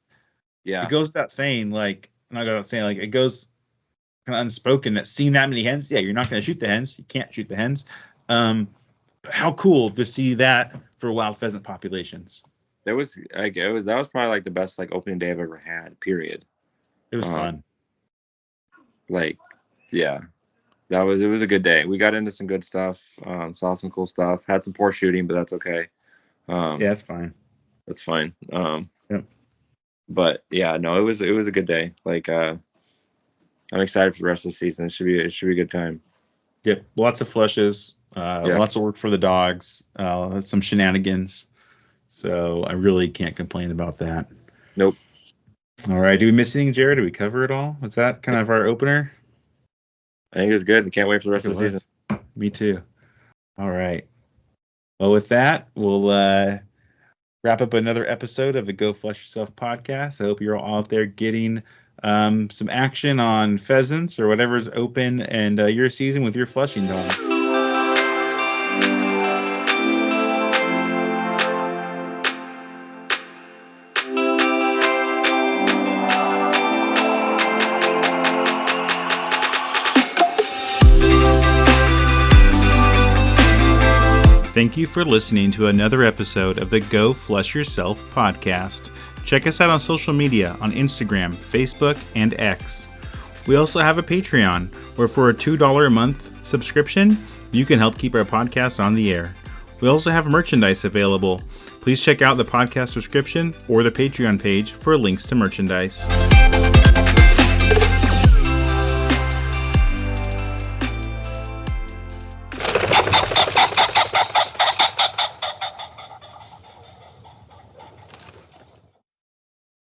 Yeah. It goes without saying, like, it goes kind of unspoken that seeing that many hens, you're not going to shoot the hens. You can't shoot the hens. But how cool to see that for wild pheasant populations. That was probably like the best like opening day I've ever had, period. It was fun. Like, yeah, it was a good day. We got into some good stuff, saw some cool stuff, had some poor shooting, but that's okay. That's fine. That's fine. But yeah, no, it was a good day. Like, I'm excited for the rest of the season. It should be a good time. Yep. Lots of flushes, lots of work for the dogs, some shenanigans. So I really can't complain about that. Nope. All right. Did we miss anything, Jared? Did we cover it all? Was that kind of our opener? I think it was good. I can't wait for the rest of the season. Me too. All right. Well, with that, we'll wrap up another episode of the Go Flush Yourself podcast. I hope you're all out there getting some action on pheasants or whatever's open and your season with your flushing dogs. Thank you for listening to another episode of the Go Flush Yourself podcast. Check us out on social media on Instagram, Facebook, and X. We also have a Patreon, where for a $2 a month subscription, you can help keep our podcast on the air. We also have merchandise available. Please check out the podcast description or the Patreon page for links to merchandise.